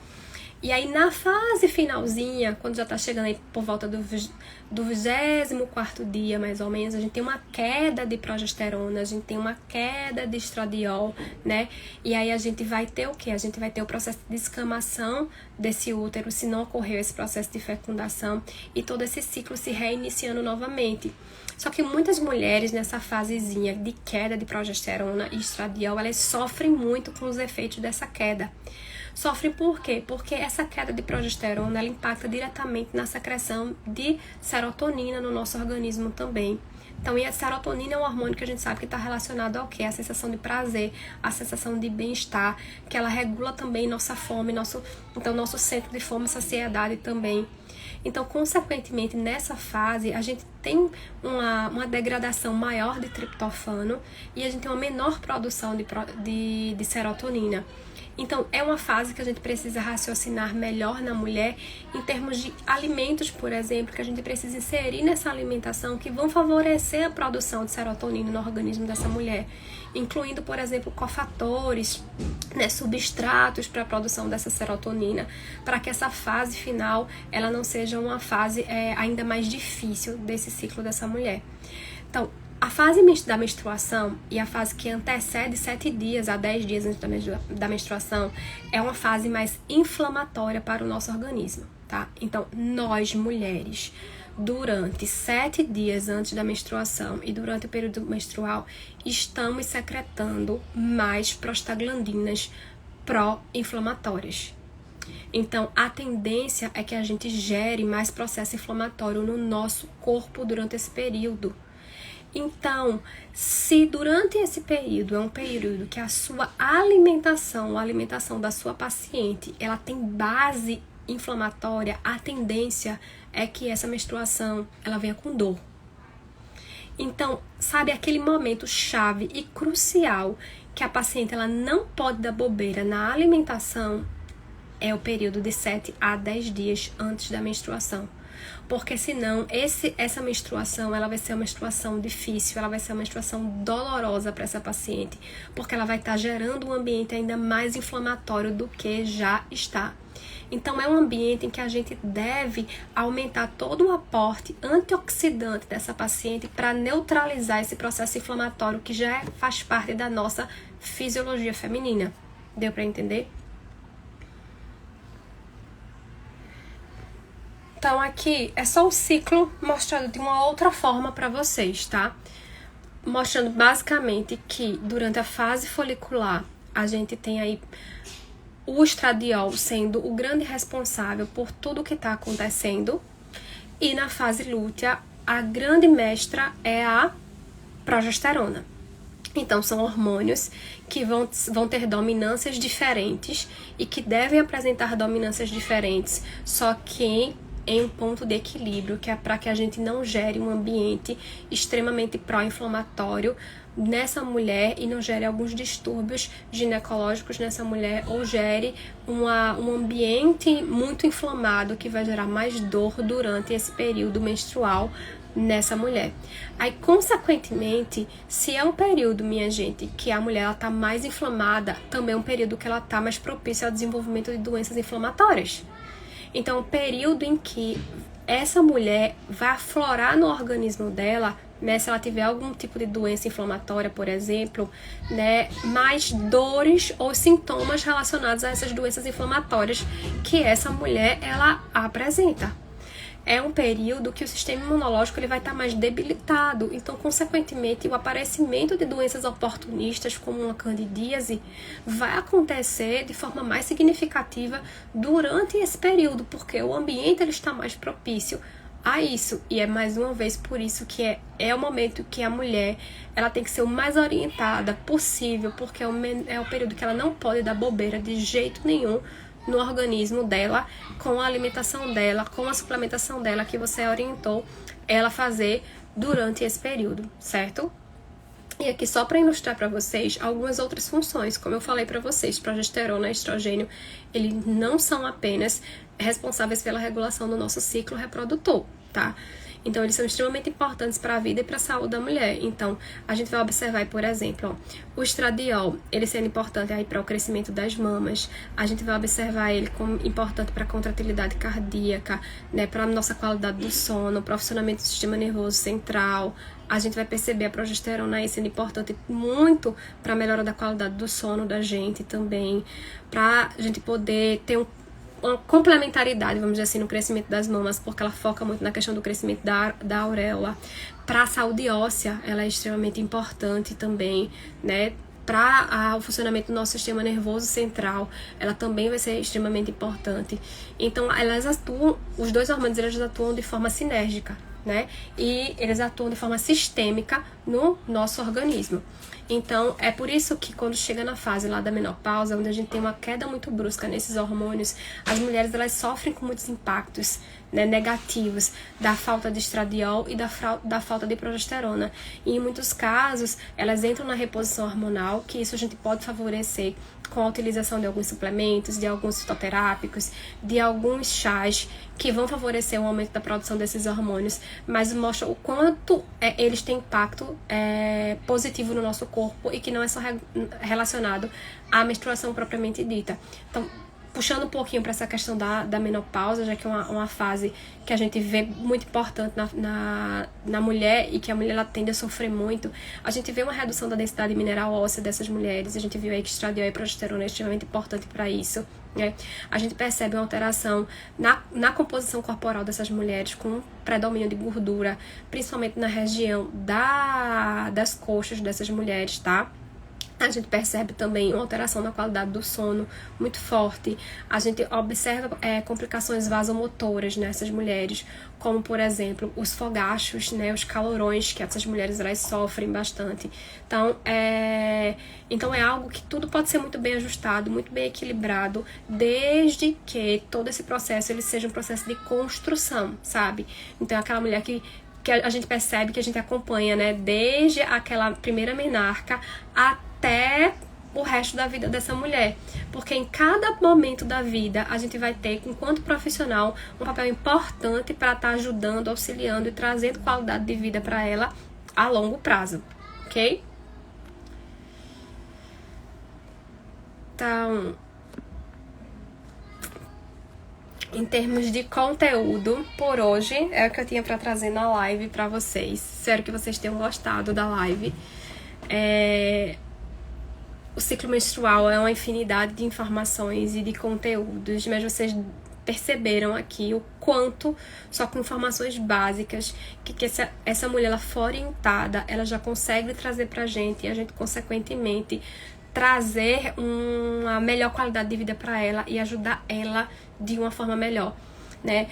E aí, na fase finalzinha, quando já tá chegando aí por volta do 24º dia, mais ou menos, a gente tem uma queda de progesterona, a gente tem uma queda de estradiol, né? E aí a gente vai ter o quê? A gente vai ter o processo de descamação desse útero, se não ocorreu esse processo de fecundação, e todo esse ciclo se reiniciando novamente. Só que muitas mulheres nessa fasezinha de queda de progesterona e estradiol, elas sofrem muito com os efeitos dessa queda. Sofre por quê? Porque essa queda de progesterona ela impacta diretamente na secreção de serotonina no nosso organismo também. Então, e a serotonina é um hormônio que a gente sabe que está relacionado ao quê? A sensação de prazer, a sensação de bem-estar, que ela regula também nossa fome, nosso centro de fome e saciedade também. Então, consequentemente, nessa fase, a gente tem uma degradação maior de triptofano e a gente tem uma menor produção de serotonina. Então, é uma fase que a gente precisa raciocinar melhor na mulher em termos de alimentos, por exemplo, que a gente precisa inserir nessa alimentação que vão favorecer a produção de serotonina no organismo dessa mulher. incluindo, por exemplo, cofatores, né, substratos para a produção dessa serotonina, para que essa fase final ela não seja uma fase ainda mais difícil desse ciclo dessa mulher. Então, a fase da menstruação e a fase que antecede 7 dias a 10 dias antes da menstruação é uma fase mais inflamatória para o nosso organismo, tá? Então, nós mulheres, durante 7 dias antes da menstruação e durante o período menstrual, estamos secretando mais prostaglandinas pró-inflamatórias. Então, a tendência é que a gente gere mais processo inflamatório no nosso corpo durante esse período. Então, se durante esse período é um período que a sua alimentação, a alimentação da sua paciente, ela tem base inflamatória, a tendência é que essa menstruação ela venha com dor. Então, sabe aquele momento chave e crucial que a paciente ela não pode dar bobeira na alimentação é o período de 7 a 10 dias antes da menstruação. Porque senão essa menstruação ela vai ser uma menstruação difícil, ela vai ser uma menstruação dolorosa para essa paciente, porque ela vai estar gerando um ambiente ainda mais inflamatório do que já está. Então é um ambiente em que a gente deve aumentar todo o aporte antioxidante dessa paciente para neutralizar esse processo inflamatório que já faz parte da nossa fisiologia feminina. Deu para entender? Então aqui é só o ciclo mostrado de uma outra forma para vocês, tá? Mostrando basicamente que durante a fase folicular a gente tem aí o estradiol sendo o grande responsável por tudo que está acontecendo, e na fase lútea a grande mestra é a progesterona. Então são hormônios que vão ter dominâncias diferentes e que devem apresentar dominâncias diferentes, só que em um ponto de equilíbrio, que é para que a gente não gere um ambiente extremamente pró-inflamatório nessa mulher e não gere alguns distúrbios ginecológicos nessa mulher, ou gere um ambiente muito inflamado que vai gerar mais dor durante esse período menstrual nessa mulher. Aí, consequentemente, se é um período, minha gente, que a mulher está mais inflamada, também é um período que ela está mais propícia ao desenvolvimento de doenças inflamatórias. Então, o período em que essa mulher vai aflorar no organismo dela, né, se ela tiver algum tipo de doença inflamatória, por exemplo, né, mais dores ou sintomas relacionados a essas doenças inflamatórias que essa mulher ela apresenta. É um período que o sistema imunológico ele vai estar mais debilitado. Então, consequentemente, o aparecimento de doenças oportunistas, como uma candidíase, vai acontecer de forma mais significativa durante esse período, porque o ambiente ele está mais propício a isso. E é mais uma vez por isso que é o momento que a mulher ela tem que ser o mais orientada possível, porque é o período que ela não pode dar bobeira de jeito nenhum no organismo dela, com a alimentação dela, com a suplementação dela que você orientou ela fazer durante esse período, certo? E aqui só para ilustrar para vocês algumas outras funções, como eu falei para vocês, progesterona e estrogênio, eles não são apenas responsáveis pela regulação do nosso ciclo reprodutor, tá? Então, eles são extremamente importantes para a vida e para a saúde da mulher. Então, a gente vai observar, por exemplo, ó, o estradiol, ele sendo importante aí para o crescimento das mamas. A gente vai observar ele como importante para a contratilidade cardíaca, né, para a nossa qualidade do sono, para o funcionamento do sistema nervoso central. A gente vai perceber a progesterona aí sendo importante muito para a melhora da qualidade do sono da gente também, para a gente poder ter uma complementaridade, vamos dizer assim, no crescimento das mamas, porque ela foca muito na questão do crescimento da auréola. Para a saúde óssea, ela é extremamente importante também, né? Para o funcionamento do nosso sistema nervoso central, ela também vai ser extremamente importante. Então, elas atuam, os dois hormônios, eles atuam de forma sinérgica, né? E eles atuam de forma sistêmica no nosso organismo. Então, é por isso que quando chega na fase lá da menopausa, onde a gente tem uma queda muito brusca nesses hormônios, as mulheres elas sofrem com muitos impactos, né, negativos da falta de estradiol e da falta de progesterona. E em muitos casos, elas entram na reposição hormonal, que isso a gente pode favorecer com a utilização de alguns suplementos, de alguns fitoterápicos, de alguns chás que vão favorecer o aumento da produção desses hormônios, mas mostra o quanto eles têm impacto positivo no nosso corpo e que não é só relacionado à menstruação propriamente dita. Então, puxando um pouquinho para essa questão da menopausa, já que é uma fase que a gente vê muito importante na mulher e que a mulher ela tende a sofrer muito, a gente vê uma redução da densidade mineral óssea dessas mulheres, a gente viu aí que estradiol e progesterona é extremamente importante para isso, né? A gente percebe uma alteração na composição corporal dessas mulheres, com um predomínio de gordura, principalmente na região das coxas dessas mulheres, tá? A gente percebe também uma alteração na qualidade do sono muito forte. A gente observa complicações vasomotoras nessas mulheres, como, por exemplo, os fogachos, né, os calorões que essas mulheres elas sofrem bastante. Então é algo que tudo pode ser muito bem ajustado, muito bem equilibrado, desde que todo esse processo ele seja um processo de construção, sabe? Então, aquela mulher que a gente percebe, que a gente acompanha, né, desde aquela primeira menarca até o resto da vida dessa mulher, porque em cada momento da vida a gente vai ter, enquanto profissional, um papel importante para estar ajudando, auxiliando e trazendo qualidade de vida para ela a longo prazo, ok? Então, em termos de conteúdo, por hoje, é o que eu tinha para trazer na live para vocês. Espero que vocês tenham gostado da live. O ciclo menstrual é uma infinidade de informações e de conteúdos, mas vocês perceberam aqui o quanto, só com informações básicas, que essa mulher ela for orientada, ela já consegue trazer pra gente, e a gente, consequentemente, trazer uma melhor qualidade de vida para ela e ajudar ela de uma forma melhor, né?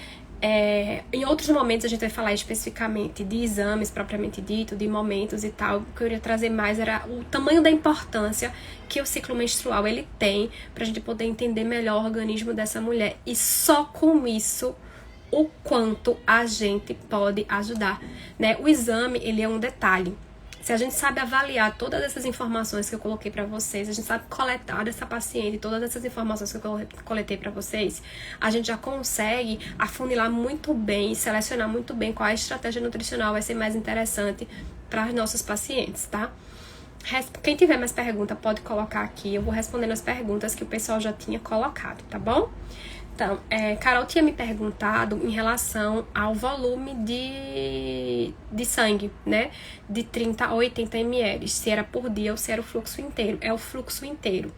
Em outros momentos a gente vai falar especificamente de exames propriamente dito, de momentos e tal. O que eu queria trazer mais era o tamanho da importância que o ciclo menstrual ele tem pra gente poder entender melhor o organismo dessa mulher, e só com isso o quanto a gente pode ajudar, né? O exame ele é um detalhe. Se a gente sabe avaliar todas essas informações que eu coloquei pra vocês, a gente sabe coletar dessa paciente todas essas informações que eu coletei pra vocês, a gente já consegue afunilar muito bem, selecionar muito bem qual a estratégia nutricional vai ser mais interessante para as nossas pacientes, tá? Quem tiver mais pergunta pode colocar aqui, eu vou respondendo as perguntas que o pessoal já tinha colocado, tá bom? Então, Carol tinha me perguntado em relação ao volume de sangue, né? De 30 a 80 ml, se era por dia ou se era o fluxo inteiro. É o fluxo inteiro.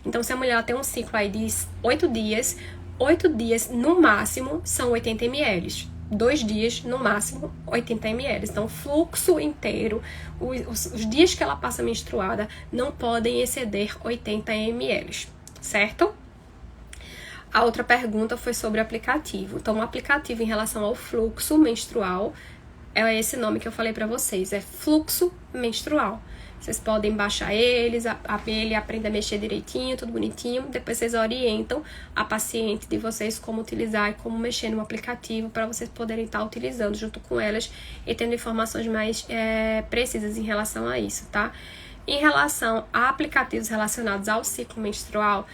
Então, se a mulher ela tem um ciclo aí de 8 dias no máximo são 80 ml. 2 dias, no máximo, 80 ml. Então, fluxo inteiro, os dias que ela passa menstruada não podem exceder 80 ml, certo? A outra pergunta foi sobre o aplicativo. Então, o aplicativo em relação ao fluxo menstrual é esse nome que eu falei pra vocês, é fluxo menstrual. Vocês podem baixar ele aprende a mexer direitinho, tudo bonitinho. Depois vocês orientam a paciente de vocês como utilizar e como mexer no aplicativo para vocês poderem estar utilizando junto com elas e tendo informações mais precisas em relação a isso, tá? Em relação a aplicativos relacionados ao ciclo menstrual,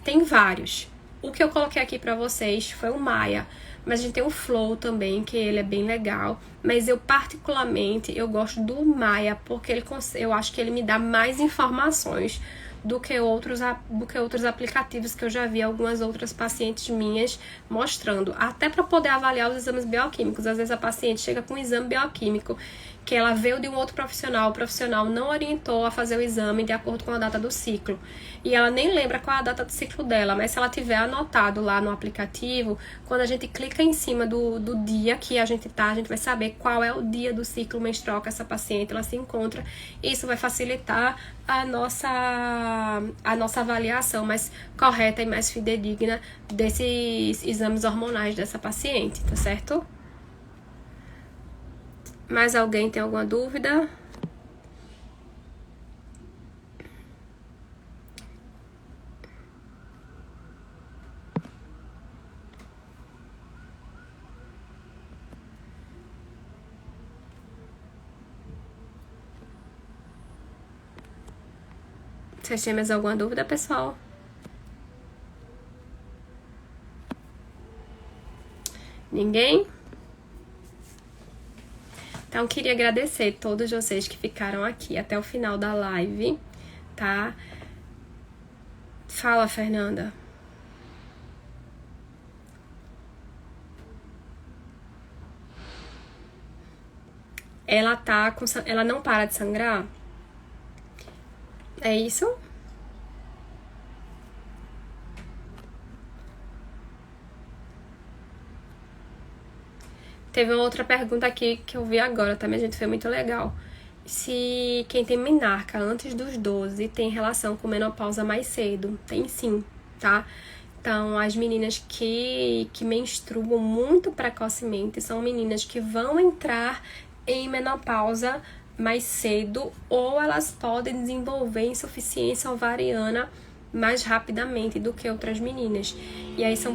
tem vários. O que eu coloquei aqui pra vocês foi o Maia, mas a gente tem o Flow também, que ele é bem legal, mas eu particularmente, eu gosto do Maia, porque eu acho que ele me dá mais informações do que outros aplicativos que eu já vi algumas outras pacientes minhas mostrando, até para poder avaliar os exames bioquímicos. Às vezes a paciente chega com um exame bioquímico que ela veio de um outro profissional, o profissional não orientou a fazer o exame de acordo com a data do ciclo, e ela nem lembra qual é a data do ciclo dela, mas se ela tiver anotado lá no aplicativo, quando a gente clica em cima do dia que a gente vai saber qual é o dia do ciclo menstrual que essa paciente ela se encontra. Isso vai facilitar a nossa avaliação mais correta e mais fidedigna desses exames hormonais dessa paciente, tá certo? Mais alguém tem alguma dúvida? Vocês têm mais alguma dúvida, pessoal? Ninguém? Então, queria agradecer a todos vocês que ficaram aqui até o final da live, tá? Fala, Fernanda. Ela não para de sangrar? É isso? Teve uma outra pergunta aqui que eu vi agora também, gente, foi muito legal. Se quem tem menarca antes dos 12 tem relação com menopausa mais cedo. Tem sim, tá? Então, as meninas que menstruam muito precocemente são meninas que vão entrar em menopausa mais cedo, ou elas podem desenvolver insuficiência ovariana mais rapidamente do que outras meninas. E aí são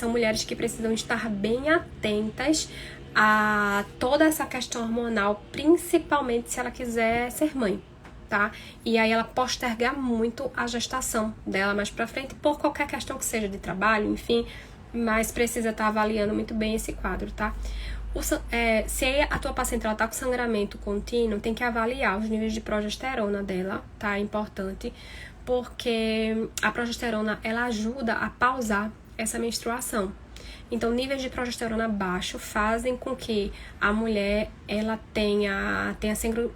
mulheres que precisam estar bem atentas a toda essa questão hormonal, principalmente se ela quiser ser mãe, tá? E aí ela postergar muito a gestação dela mais pra frente, por qualquer questão que seja de trabalho, enfim, mas precisa estar avaliando muito bem esse quadro, tá? Se a tua paciente ela tá com sangramento contínuo, tem que avaliar os níveis de progesterona dela, tá? É importante, porque a progesterona, ela ajuda a pausar essa menstruação. Então, níveis de progesterona baixo fazem com que a mulher, ela tenha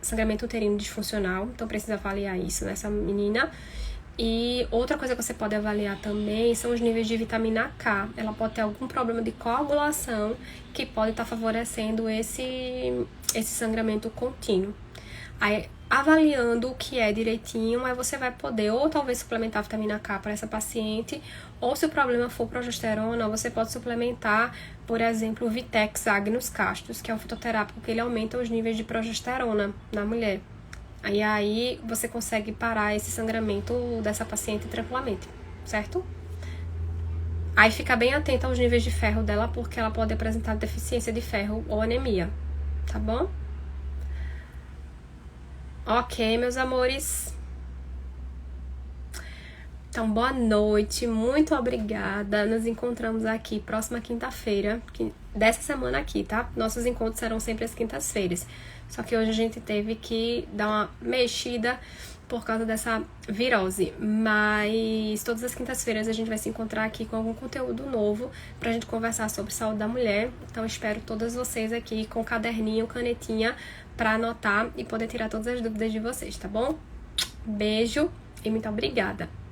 sangramento uterino disfuncional, então precisa avaliar isso nessa menina. E outra coisa que você pode avaliar também são os níveis de vitamina K. Ela pode ter algum problema de coagulação que pode estar favorecendo esse sangramento contínuo. Aí, avaliando o que é direitinho, aí você vai poder ou talvez suplementar a vitamina K para essa paciente, ou se o problema for progesterona, você pode suplementar, por exemplo, o Vitex Agnus Castus, que é um fitoterápico que ele aumenta os níveis de progesterona na mulher. Aí você consegue parar esse sangramento dessa paciente tranquilamente, certo? Aí fica bem atenta aos níveis de ferro dela, porque ela pode apresentar deficiência de ferro ou anemia, tá bom? Ok, meus amores. Então, boa noite, muito obrigada. Nos encontramos aqui próxima quinta-feira, dessa semana aqui, tá? Nossos encontros serão sempre às quintas-feiras. Só que hoje a gente teve que dar uma mexida por causa dessa virose. Mas todas as quintas-feiras a gente vai se encontrar aqui com algum conteúdo novo pra gente conversar sobre saúde da mulher. Então, espero todas vocês aqui com caderninho, canetinha pra anotar e poder tirar todas as dúvidas de vocês, tá bom? Beijo e muito obrigada!